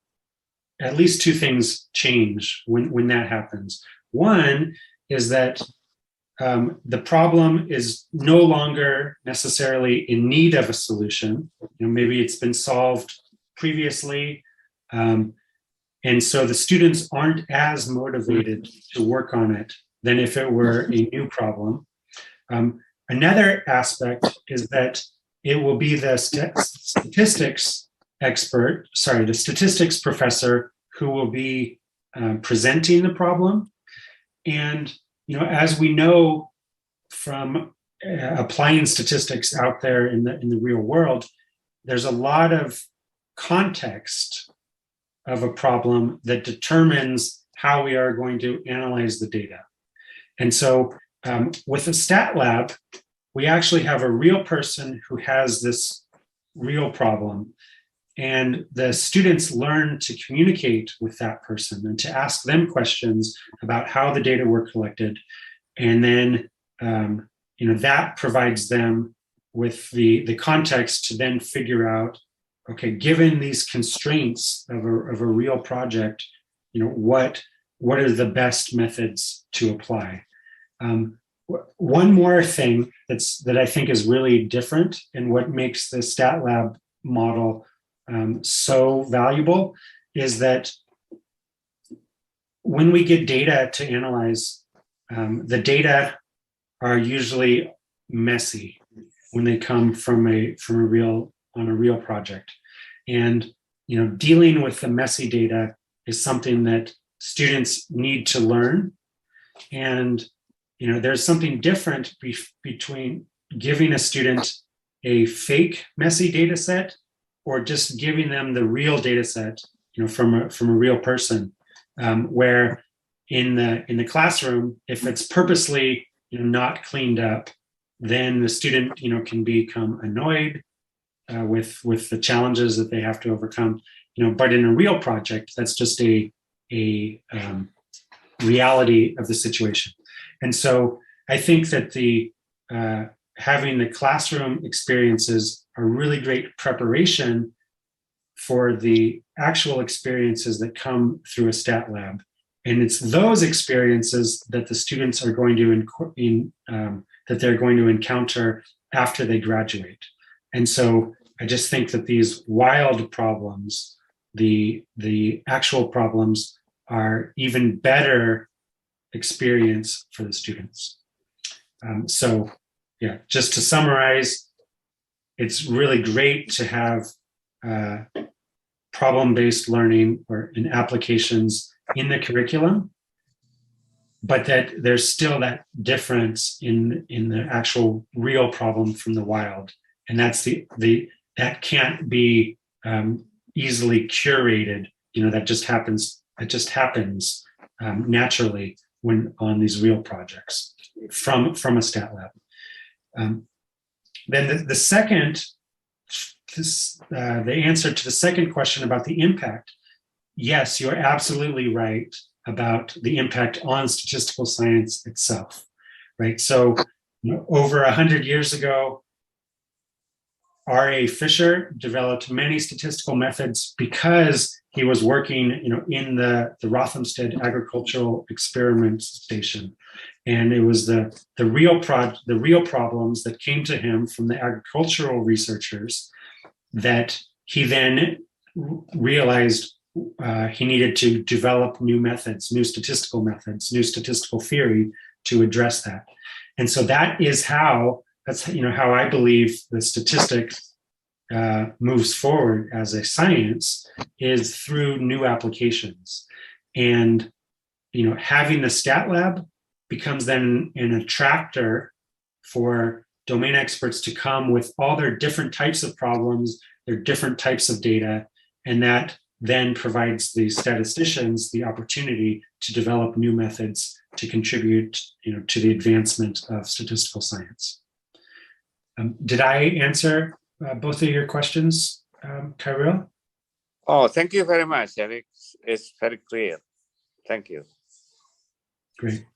at least two things change when that happens. One is that the problem is no longer necessarily in need of a solution. Maybe it's been solved previously, and And so the students aren't as motivated to work on it than if it were a new problem. Another aspect is that it will be the statistics professor who will be presenting the problem. And, as we know from applying statistics out there in the real world, there's a lot of context of a problem that determines how we are going to analyze the data. And so with the stat lab, we actually have a real person who has this real problem. And the students learn to communicate with that person and to ask them questions about how the data were collected. And then, that provides them with the context to then figure out, okay, given these constraints of a real project, what are the best methods to apply? One more thing that I think is really different and what makes the stat lab model so valuable is that when we get data to analyze, the data are usually messy when they come from a real project. And dealing with the messy data is something that students need to learn. And there's something different between giving a student a fake messy data set or just giving them the real data set, from a real person. Where in the classroom, if it's purposely not cleaned up, then the student can become annoyed with the challenges that they have to overcome. But in a real project, that's just a reality of the situation. And so I think that having the classroom experiences are really great preparation for the actual experiences that come through a stat lab. And it's those experiences that the students are going to that they're going to encounter after they graduate. And so I just think that these wild problems, the actual problems, are even better experience for the students. So yeah, just to summarize, it's really great to have problem-based learning or in applications in the curriculum, but that there's still that difference in the actual real problem from the wild, and that's that can't be easily curated. That just happens. It just happens naturally when on these real projects from a stat lab. Then the answer to the second question about the impact. Yes, you're absolutely right about the impact on statistical science itself, right? So over 100 years ago, R.A. Fisher developed many statistical methods because he was working, in the Rothamsted Agricultural Experiment Station. And it was the real problems that came to him from the agricultural researchers that he then realized he needed to develop new methods, new statistical methods, new statistical theory to address that. And so that's how I believe the statistics moves forward as a science is through new applications. And having the stat lab becomes then an attractor for domain experts to come with all their different types of problems, their different types of data, and that then provides the statisticians the opportunity to develop new methods to contribute, to the advancement of statistical science. Did I answer both of your questions, Kyril? Oh, thank you very much, Eric. It's very clear. Thank you. Great.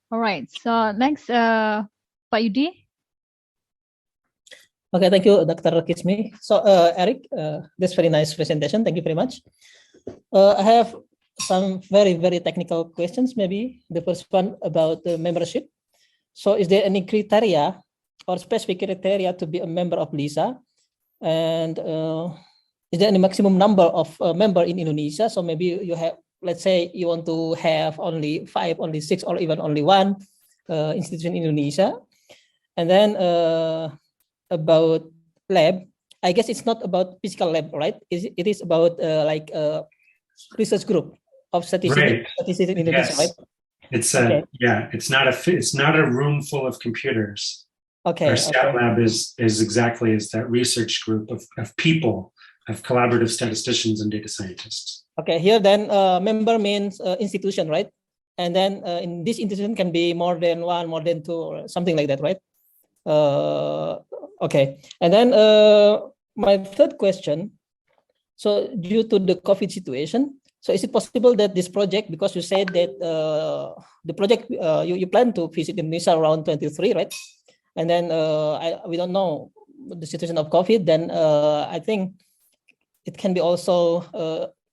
All right. So next, Pak Yudi. Okay, thank you, Dr. Kismi. So, Eric, this very nice presentation. Thank you very much. I have some very, very technical questions. Maybe the first one about the membership. So, is there any criteria or specific criteria to be a member of LISA? And is there any maximum number of member in Indonesia? So maybe you have, let's say you want to have only 5, only 6, or even only 1 institution in Indonesia. And then about lab, I guess it's not about physical lab, right? It is about like research group of statistics in Indonesia, Yes. right? It's Okay. it's not a room full of computers. Okay. Our stat lab is exactly as that research group of people, of collaborative statisticians and data scientists. Okay, here then member means institution, right? And then in this institution can be more than 1, more than 2, or something like that, right? Okay, and then my third question. So due to the COVID situation, so is it possible that this project, because you said that the project you plan to visit Indonesia around 23, right? And then we don't know the situation of COVID. Then I think it can be also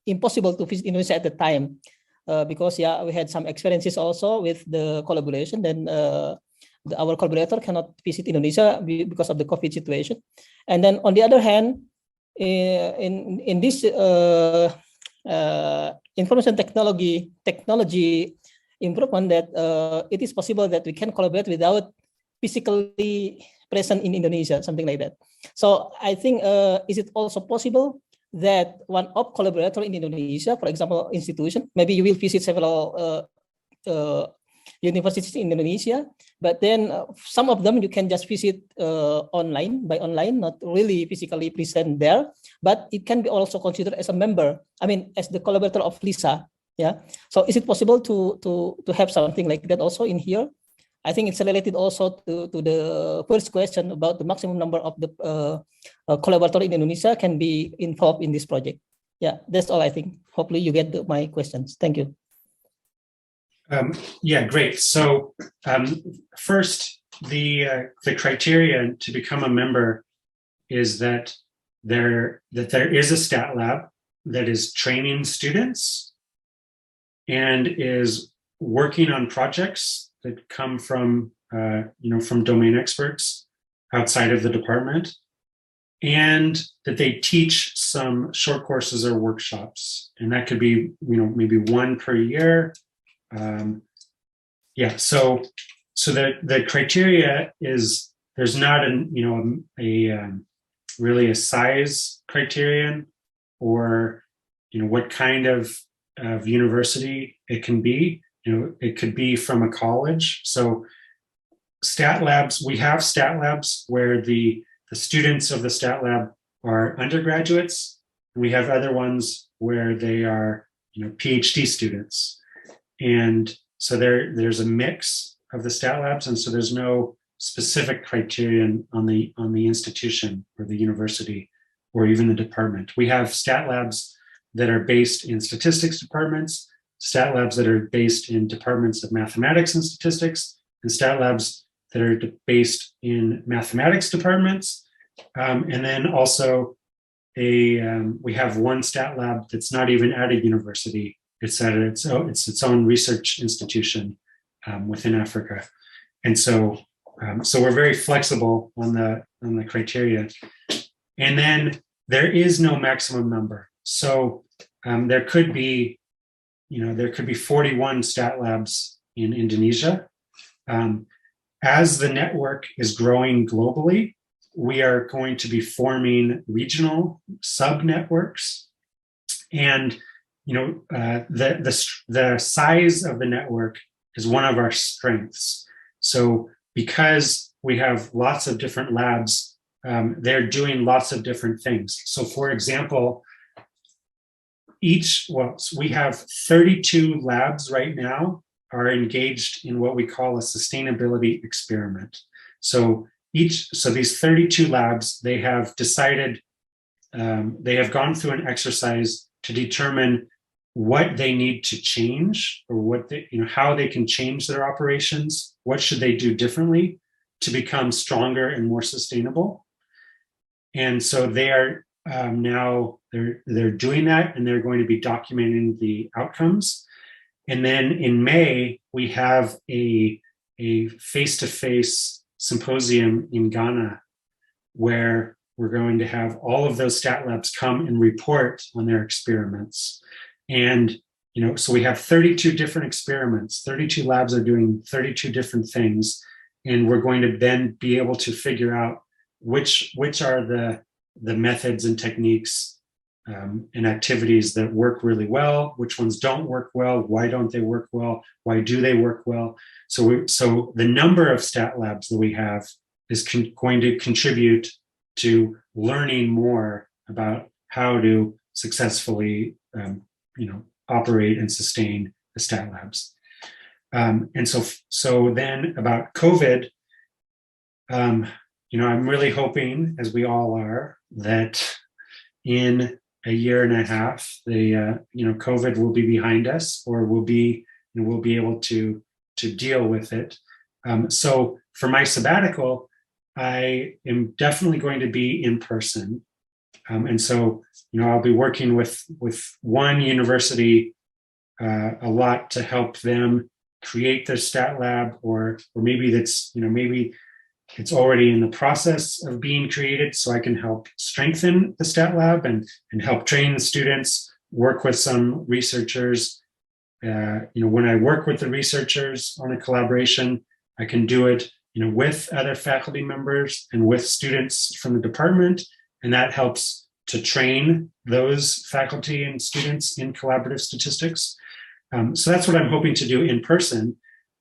impossible to visit Indonesia at the time because we had some experiences also with the collaboration. Then our collaborator cannot visit Indonesia because of the COVID situation. And then on the other hand, in this information technology improvement, that it is possible that we can collaborate without physically present in Indonesia, something like that. So I think is it also possible that one of collaborator in Indonesia, for example, institution, maybe you will visit several universities in Indonesia, but then some of them you can just visit online, not really physically present there, but it can be also considered as a member, I mean, as the collaborator of LISA. Yeah. So is it possible to have something like that also in here? I think it's related also to the first question about the maximum number of the collaborators in Indonesia can be involved in this project. Yeah, that's all I think. Hopefully you get my questions. Thank you. Yeah, great. So first, the criteria to become a member is that there is a stat lab that is training students and is working on projects that come from from domain experts outside of the department, and that they teach some short courses or workshops, and that could be maybe 1 per year. So the criteria is, there's not really a size criterion or what kind of university it can be. It could be from a college. So stat labs, we have stat labs where the students of the stat lab are undergraduates. We have other ones where they are PhD students. And so there's a mix of the stat labs, and so there's no specific criterion on the institution or the university or even the department. We have stat labs that are based in statistics departments, stat labs that are based in departments of mathematics and statistics, and stat labs that are based in mathematics departments. And then also we have one stat lab that's not even at a university. It's at its own research institution within Africa. And so we're very flexible on the criteria. And then there is no maximum number. So there could be 41 stat labs in Indonesia. As the network is growing globally, we are going to be forming regional sub-networks. And the size of the network is one of our strengths. So because we have lots of different labs, they're doing lots of different things. So for example, we have 32 labs right now are engaged in what we call a sustainability experiment. So these 32 labs, they have decided, they have gone through an exercise to determine what they need to change, or how they can change their operations. What should they do differently to become stronger and more sustainable? And so they are now they're doing that, and they're going to be documenting the outcomes. And then in May, we have a face-to-face symposium in Ghana, where we're going to have all of those stat labs come and report on their experiments. And, so we have 32 different experiments, 32 labs are doing 32 different things. And we're going to then be able to figure out which are the methods and techniques and activities that work really well, which ones don't work well, why don't they work well, why do they work well. So the number of stat labs that we have is going to contribute to learning more about how to successfully operate and sustain the stat labs. And so then about COVID, I'm really hoping, as we all are, that in a year and a half, COVID will be behind us, or we'll be able to deal with it. So for my sabbatical, I am definitely going to be in person. And so, I'll be working with one university a lot to help them create their stat lab, or maybe maybe it's already in the process of being created, so I can help strengthen the stat lab and help train the students, work with some researchers. When I work with the researchers on a collaboration, I can do it with other faculty members and with students from the department, and that helps to train those faculty and students in collaborative statistics. So that's what I'm hoping to do in person.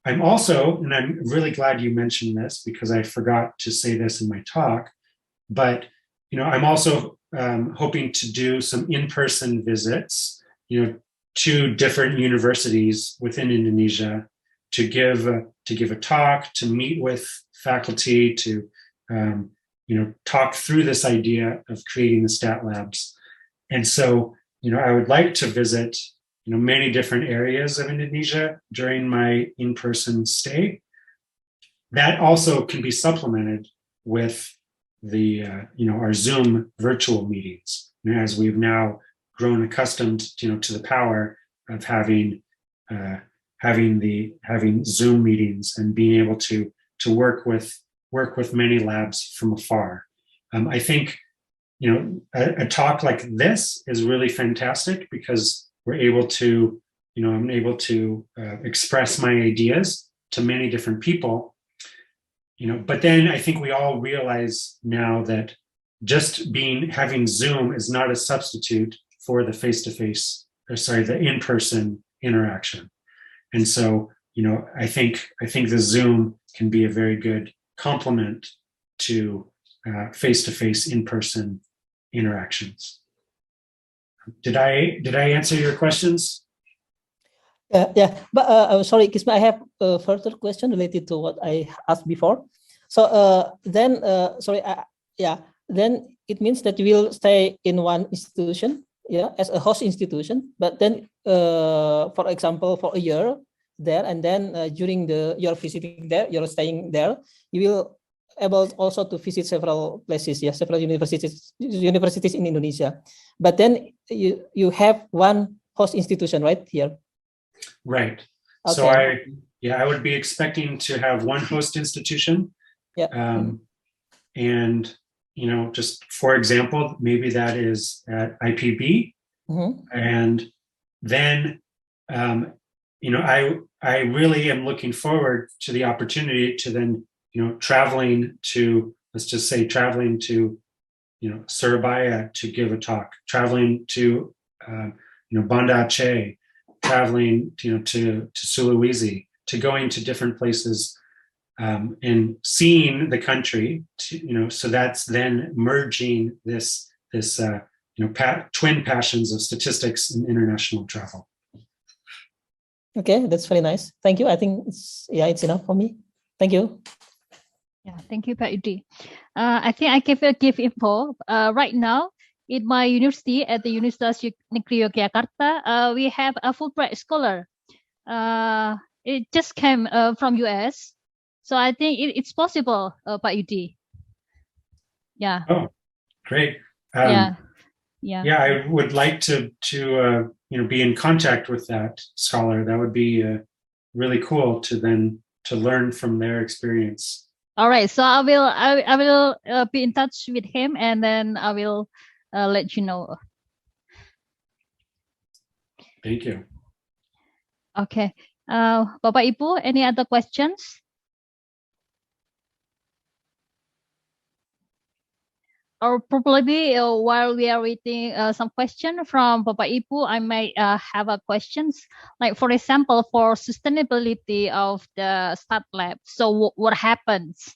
I'm also, and I'm really glad you mentioned this because I forgot to say this in my talk, but I'm also hoping to do some in-person visits, to different universities within Indonesia to give a talk, to meet with faculty, to talk through this idea of creating the stat labs. And so, I would like to visit many different areas of Indonesia during my in-person stay. That also can be supplemented with the our Zoom virtual meetings, as we've now grown accustomed to the power of having Zoom meetings and being able to work with many labs from afar. I think a talk like this is really fantastic because we're able to, I'm able to express my ideas to many different people, but then I think we all realize now that just having Zoom is not a substitute for the face-to-face, the in-person interaction. And so, I think the Zoom can be a very good complement to face-to-face in-person interactions. Did I answer your questions? Yeah. But sorry, Kisma, I have a further question related to what I asked before. So then it means that you will stay in one institution, as a host institution. But then, for example, for a year there, and then during you're visiting there, you're staying there, you will able also to visit several places, several universities in Indonesia. But then you have one host institution right here. Right. Okay. So I would be expecting to have one host institution. Yeah. And just for example, maybe that is at IPB. Mm-hmm. And then I really am looking forward to the opportunity to then traveling to Surabaya to give a talk, traveling to Banda Aceh, traveling to Sulawesi, to going to different places and seeing the country. So that's then merging this twin passions of statistics and international travel. Okay, that's very nice. Thank you. I think it's enough for me. Thank you. Yeah, thank you, Pak Yudi. I think I can give info. Right now, in my university, at the Universitas Negeri Yogyakarta, we have a Fulbright scholar. It just came from US. So I think it's possible, Pak Yudi. Yeah. Oh, great. Yeah. I would like to be in contact with that scholar. That would be really cool to learn from their experience. All right. So I will be in touch with him, and then I will let you know. Thank you. Okay. Bapak Ibu, any other questions? Or probably while we are waiting some question from Bapak Ibu, I might have a questions. Like for example, for sustainability of the STAT lab. So what happens?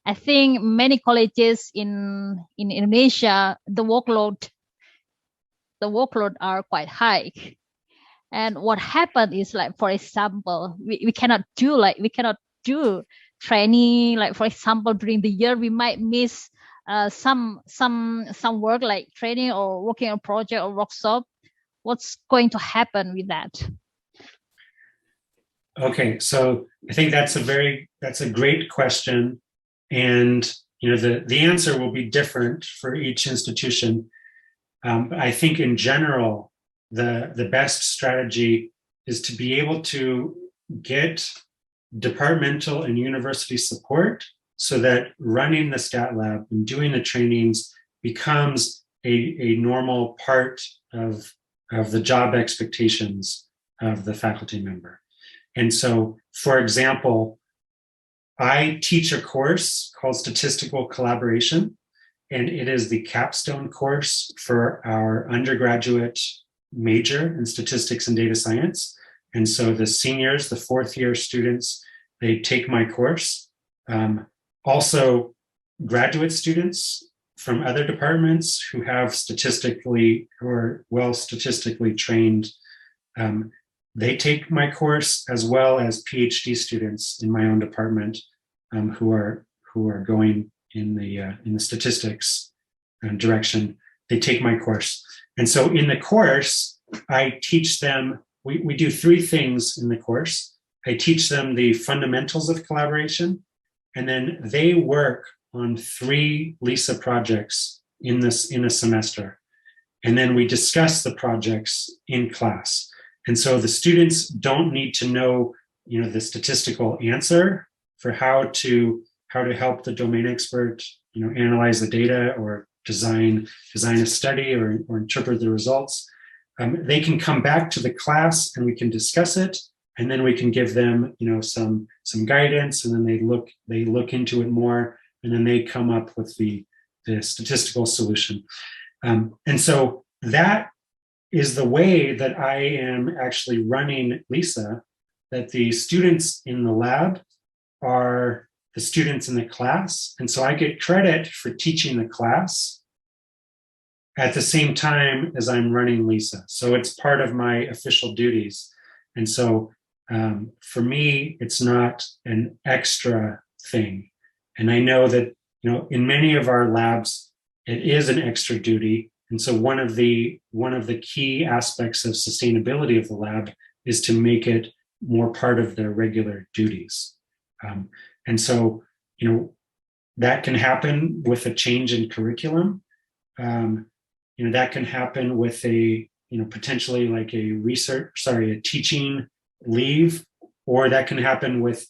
I think many colleges in Indonesia, the workload are quite high. And what happened is like, for example, we cannot do training. Like for example, during the year, we might miss some work like training or working on project or workshop. What's going to happen with that? Okay, so I think that's a great question, and the answer will be different for each institution. But I think in general, the best strategy is to be able to get departmental and university support so that running the stat lab and doing the trainings becomes a normal part of the job expectations of the faculty member. And so, for example, I teach a course called Statistical Collaboration, and it is the capstone course for our undergraduate major in statistics and data science. And so the seniors, the fourth year students, they take my course. Also, graduate students from other departments who have statistically or well statistically trained, they take my course, as well as PhD students in my own department who are going in the statistics direction. They take my course, and so in the course, I teach them. We do three things in the course. I teach them the fundamentals of collaboration, and then they work on 3 LISA projects in a semester, and then we discuss the projects in class. And so the students don't need to know, the statistical answer for how to help the domain expert, analyze the data or design a study or interpret the results. They can come back to the class and we can discuss it, and then we can give them, some guidance, and then they look into it more, and then they come up with the statistical solution. And so that is the way that I am actually running LISA, that the students in the lab are the students in the class. And so I get credit for teaching the class at the same time as I'm running LISA. So it's part of my official duties. And so for me, it's not an extra thing. And I know that, in many of our labs, it is an extra duty. And so one of the key aspects of sustainability of the lab is to make it more part of their regular duties. And so, that can happen with a change in curriculum. That can happen with a, potentially like a teaching leave, or that can happen with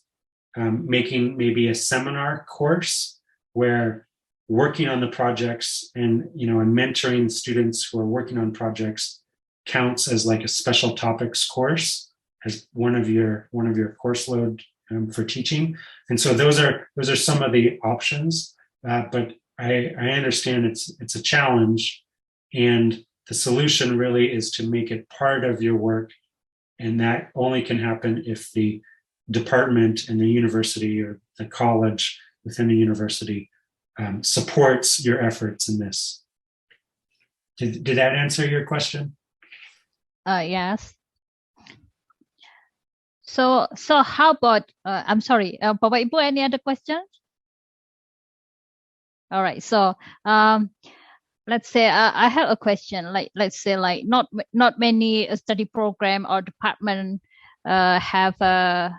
making maybe a seminar course where working on the projects and mentoring students who are working on projects counts as like a special topics course as one of your course load for teaching. And so those are some of the options, but I understand it's a challenge, and the solution really is to make it part of your work, and that only can happen if the department and the university or the college within the university supports your efforts in this. Did that answer your question? Yes. So how about, I'm sorry, Bapak Ibu, any other questions? All right. So let's say I have a question. Let's say not many study program or department have a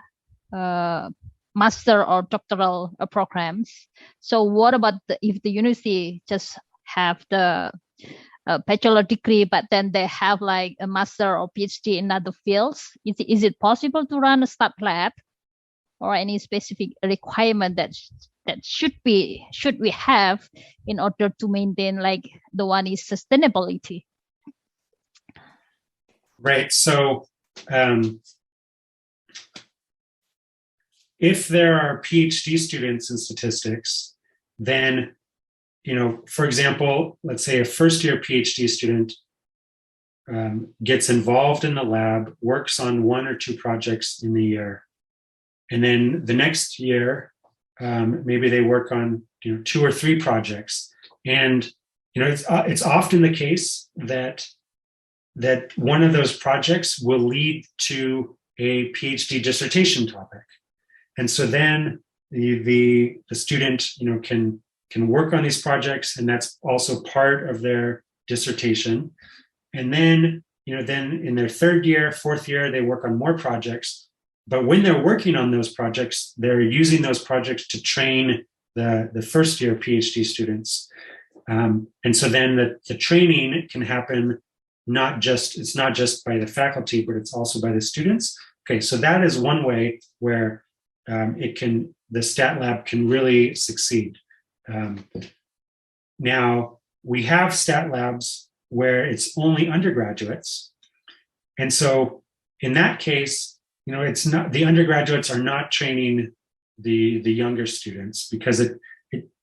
master or doctoral programs. So what about if the university just have the bachelor degree, but then they have like a master or PhD in other fields? Is it possible to run a STAT lab? or any specific requirement that should we have in order to maintain like the one is sustainability? Right. So if there are PhD students in statistics, then, for example, let's say a first-year PhD student gets involved in the lab, works on 1 or 2 projects in the year, and then the next year, maybe they work on 2 or 3 projects, and it's often the case that one of those projects will lead to a PhD dissertation topic. And so then the student, can work on these projects, and that's also part of their dissertation. And then, then in their 3rd year, 4th year, they work on more projects. But when they're working on those projects, they're using those projects to train the first year PhD students. And so then the training can happen it's not just by the faculty, but it's also by the students. Okay, so that is one way where the stat lab can really succeed. Now, we have stat labs where it's only undergraduates. And so in that case, it's not, the undergraduates are not training the younger students, because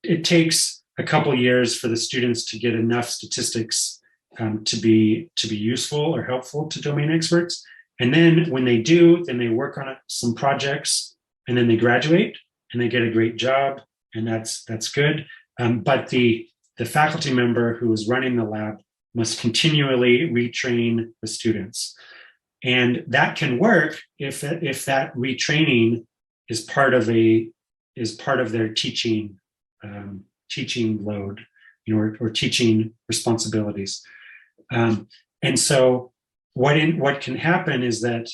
it takes a couple years for the students to get enough statistics to be useful or helpful to domain experts. And then when they do, then they work on some projects, and then they graduate and they get a great job, and that's good. But the faculty member who is running the lab must continually retrain the students. And that can work if that retraining is part of their teaching load, or teaching responsibilities. And so what can happen is that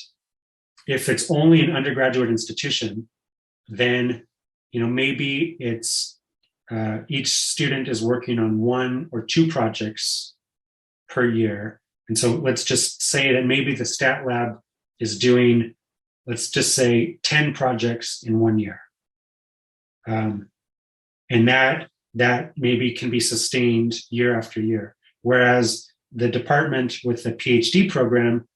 if it's only an undergraduate institution, then maybe it's each student is working on 1 or 2 projects per year. And so let's just say that maybe the stat lab is doing, let's just say 10 projects in 1 year. And that maybe can be sustained year after year. Whereas the department with the PhD program,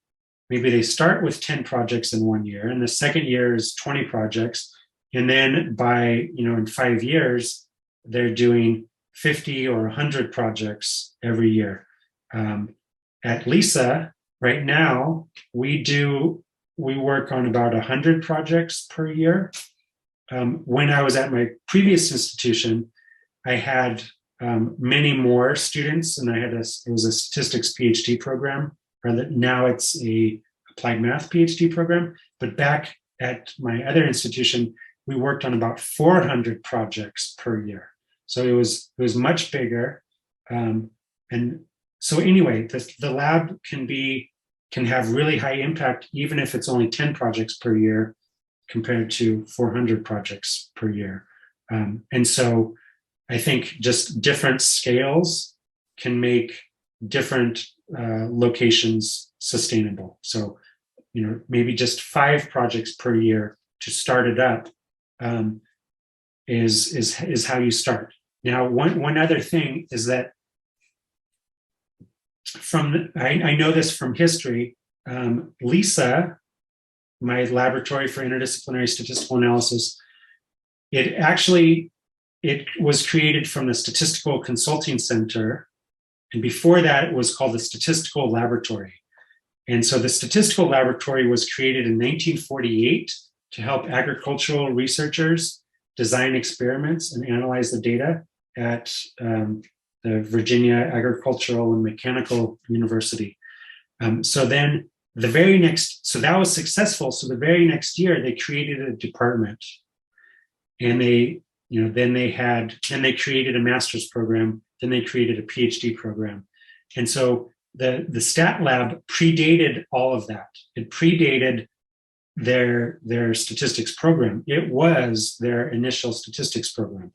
maybe they start with 10 projects in 1 year, and the second year is 20 projects. And then by, in 5 years, they're doing 50 or 100 projects every year. At LISA, right now, we work on about 100 projects per year. When I was at my previous institution, I had many more students, and it was a statistics PhD program. Now it's a applied math PhD program. But back at my other institution, we worked on about 400 projects per year. So it was much bigger. And so anyway, the lab can have really high impact, even if it's only 10 projects per year compared to 400 projects per year. And so I think just different scales can make different locations sustainable. So, maybe just 5 projects per year to start it up is how you start. Now, one other thing is that I know this from history. LISA, my laboratory for interdisciplinary statistical analysis, it was created from the Statistical Consulting Center. And before that, it was called the Statistical Laboratory. And so the Statistical Laboratory was created in 1948 to help agricultural researchers design experiments and analyze the data at the Virginia Agricultural and Mechanical University. So then so that was successful. So the very next year, they created a department, and then they created a master's program, then they created a PhD program. And so the stat lab predated all of that. It predated their statistics program. It was their initial statistics program.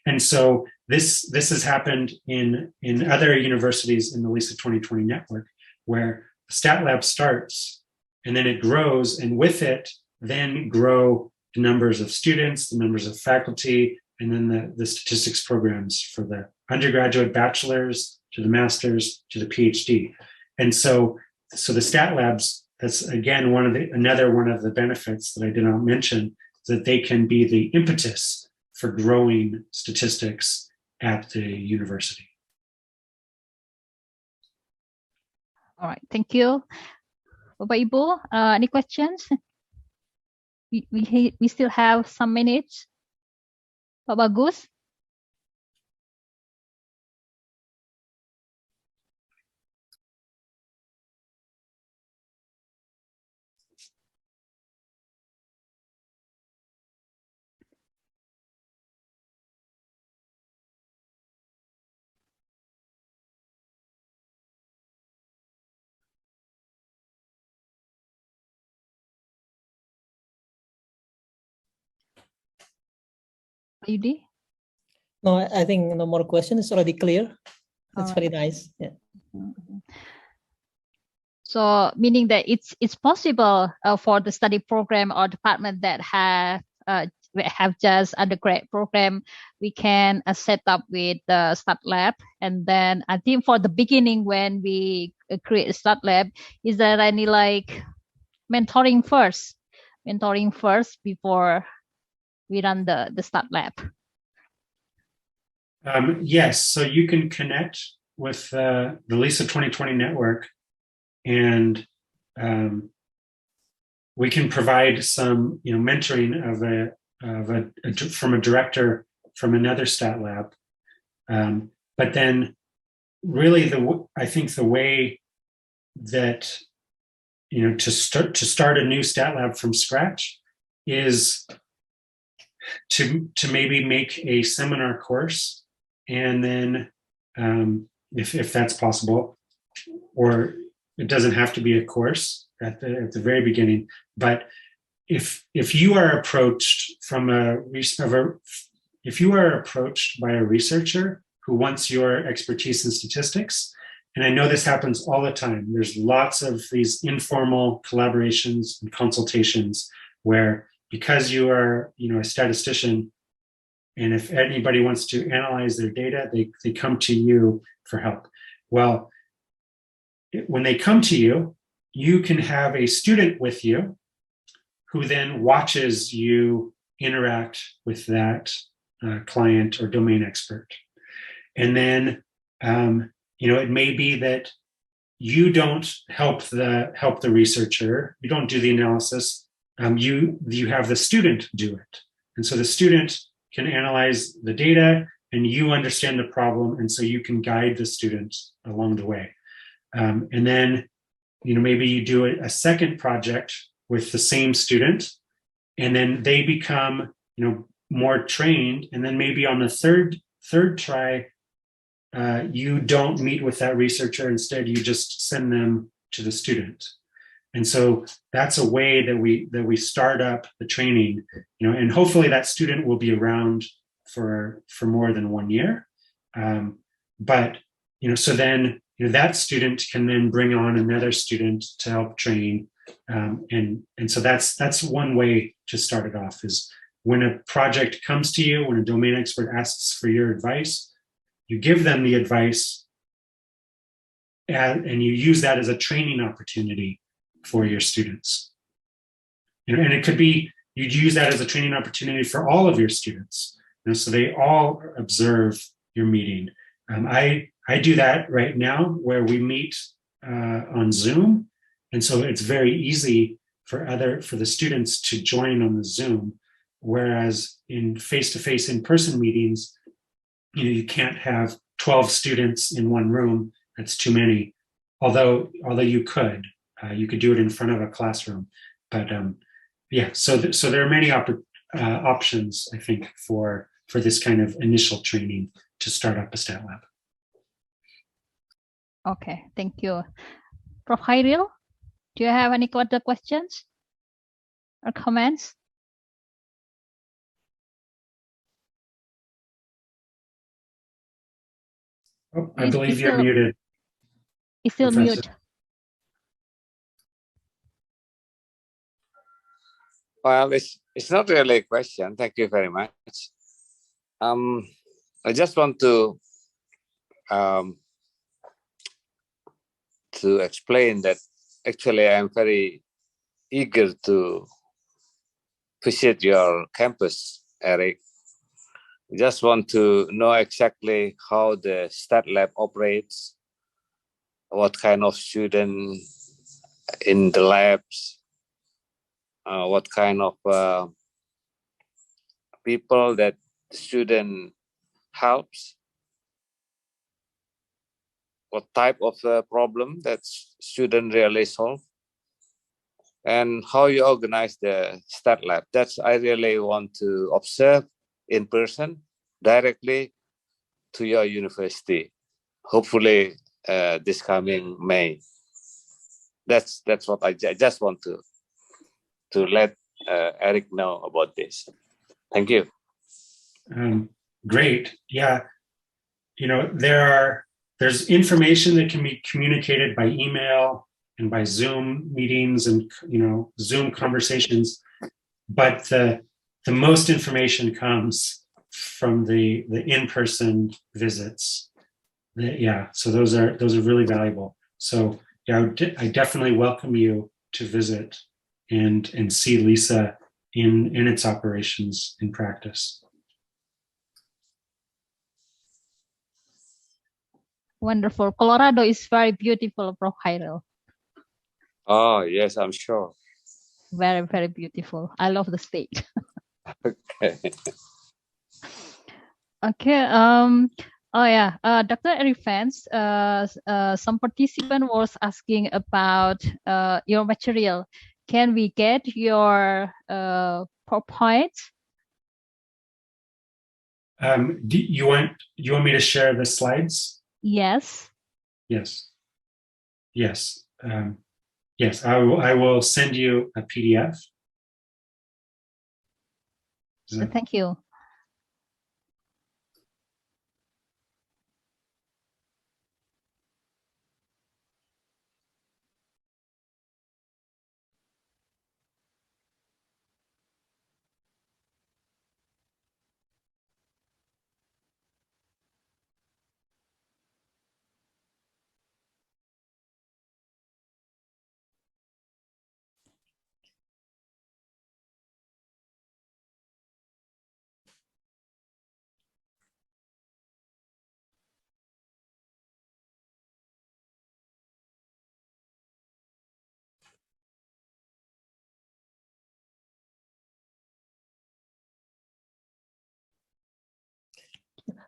And so this has happened in other universities in the LISA 2020 network, where the stat lab starts and then it grows, and with it then grow the numbers of students, the numbers of faculty, and then the statistics programs for the undergraduate, bachelor's, to the master's, to the PhD. And so the stat labs, that's again another one of the benefits that I did not mention, is that they can be the impetus for growing statistics at the university. All right, thank you. Bapak Ibu, any questions? We still have some minutes. Pak Bagus? Pak Yudi? No, I think no more questions. It's already clear. That's All very right. nice. Yeah. So meaning that it's possible for the study program or department that have just undergrad program, we can set up with the stat lab. And then I think for the beginning, when we create a stat lab, is there any like mentoring first before we run the stat lab? Yes, so you can connect with the LISA 2020 network, and we can provide some mentoring from a director from another stat lab. But then really I think the way that to start a new stat lab from scratch is to maybe make a seminar course, and then if that's possible, or it doesn't have to be a course at the very beginning, but if you are approached if you are approached by a researcher who wants your expertise in statistics, and I know this happens all the time, there's lots of these informal collaborations and consultations where, because you are a statistician, and if anybody wants to analyze their data, they come to you for help. Well, when they come to you, you can have a student with you who then watches you interact with that client or domain expert. And then, it may be that you don't help the researcher, you don't do the analysis, you have the student do it. And so the student can analyze the data, and you understand the problem, and so you can guide the student along the way. And then, maybe you do a second project with the same student, and then they become, more trained. And then maybe on the third try, you don't meet with that researcher. Instead, you just send them to the student. And so that's a way that we start up the training, and hopefully that student will be around for more than 1 year. But, so then, that student can then bring on another student to help train. And so that's one way to start it off, is when a project comes to you, when a domain expert asks for your advice, you give them the advice, and you use that as a training opportunity for your students. And it could be, you'd use that as a training opportunity for all of your students, so they all observe your meeting. I do that right now, where we meet on Zoom, and so it's very easy for the students to join on the Zoom, whereas in face-to-face in-person meetings, you can't have 12 students in one room. That's too many. Although you could do it in front of a classroom, but so there are many options, I think, for this kind of initial training to start up a stat lab. Okay, thank you. Prof. Hairil, do you have any other questions or comments? Oh, I believe you're muted. It's still Professor. mute. Well, it's It's not really a question. Thank you very much. I just want to explain that actually I'm very eager to visit your campus, Eric. Just want to know exactly how the STAT lab operates, what kind of student in the labs, what kind of people that the student helps, what type of problem that student really solve, and how you organize the STAT lab. That's I really want to observe in person directly to your university. Hopefully this coming May. That's what I just want to let Eric know about this. Thank you. Great. Yeah. There's information that can be communicated by email and by Zoom meetings and Zoom conversations, but the most information comes from the in-person visits. So those are really valuable. So yeah, I definitely welcome you to visit and see LISA in its operations in practice. Wonderful. Colorado is very beautiful, Prof. Khairil. Oh, yes, I'm sure. Very, very beautiful. I love the state. Okay. Okay. Dr. Eric Vance, some participant was asking about your material. Can we get your PowerPoint? Do you want me to share the slides? Yes. Yes. Yes. Yes. I will send you a PDF. Thank you.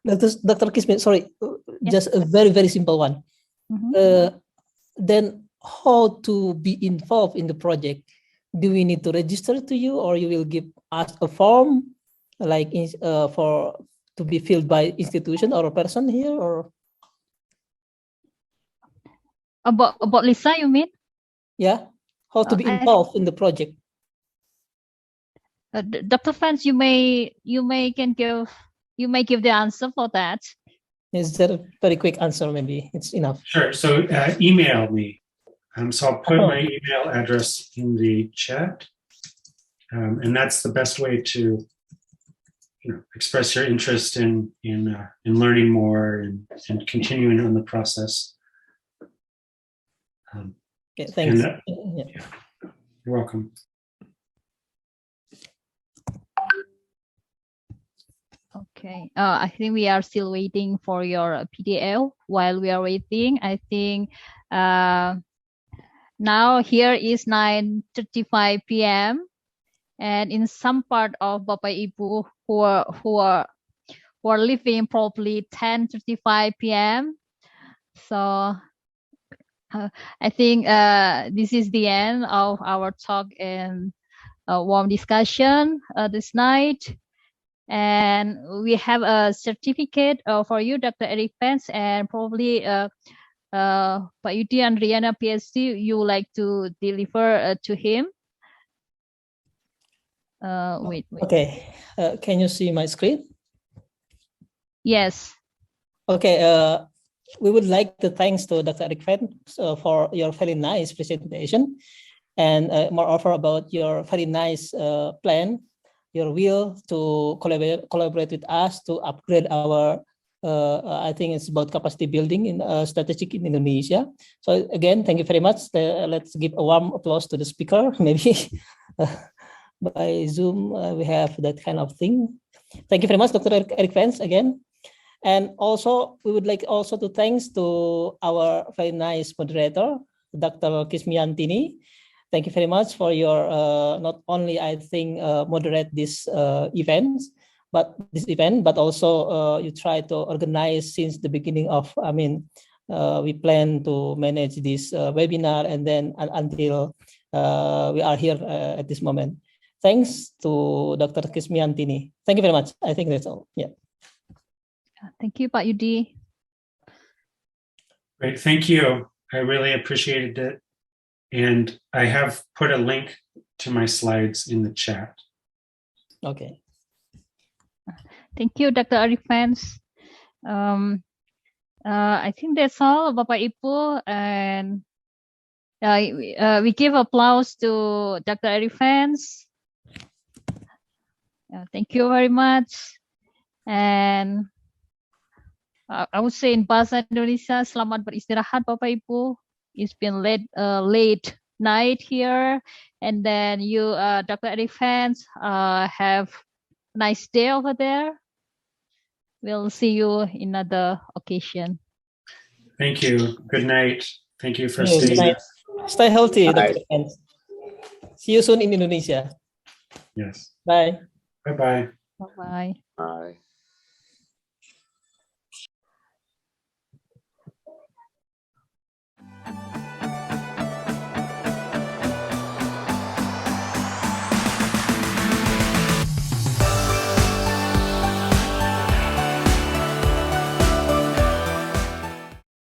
Dr. Kismet, sorry, just a very, very simple one. Then how to be involved in the project? Do we need to register to you, or you will give us a form like for to be filled by institution or a person here, or about LISA, you mean? Yeah, how to be involved in the project? Dr. Vance, you may give the answer for that. Is that a very quick answer? Maybe it's enough. Sure. So email me. So I'll put my email address in the chat, and that's the best way to express your interest in learning more and continuing on the process. Okay, thanks. You're welcome. Okay. I think we are still waiting for your PDL. While we are waiting, I think now here is 9:35 p.m. and in some part of Bapak Ibu who are leaving probably 10:35 p.m. So I think this is the end of our talk and warm discussion this night. And we have a certificate for you, Dr. Eric Vance, and probably Pak Yudi and Rihanna, PhD, you would like to deliver to him. Wait. Okay, can you see my screen? Yes. Okay, we would like to thanks to Dr. Eric Vance for your very nice presentation, and moreover about your very nice plan your will to collaborate with us to upgrade our. I think it's about capacity building in strategic in Indonesia. So again, thank you very much. Let's give a warm applause to the speaker. Maybe by Zoom we have that kind of thing. Thank you very much, Dr. Eric Vance, again. And also, we would like also to thanks to our very nice moderator, Dr. Kismiantini. Thank you very much for your not only I think moderate this event, but also you try to organize since the beginning of. I mean, we plan to manage this webinar and then until we are here at this moment. Thanks to Dr. Kismiantini. Thank you very much. I think that's all. Yeah. Thank you, Pak Yudi. Great, thank you. I really appreciated it. And I have put a link to my slides in the chat. Okay. Thank you, Dr. Eric Vance. I think that's all, Bapak Ibu, and we give applause to Dr. Eric Vance. Thank you very much. And I would say in bahasa Indonesia, selamat beristirahat, Bapak Ibu. It's been late night here, and then you, Dr. Eric Vance, have a nice day over there. We'll see you in another occasion. Thank you. Good night. Thank you for Good staying. night. Stay healthy, Bye. Dr. Vance. See you soon in Indonesia. Yes. Bye. Bye-bye. Bye-bye. Bye.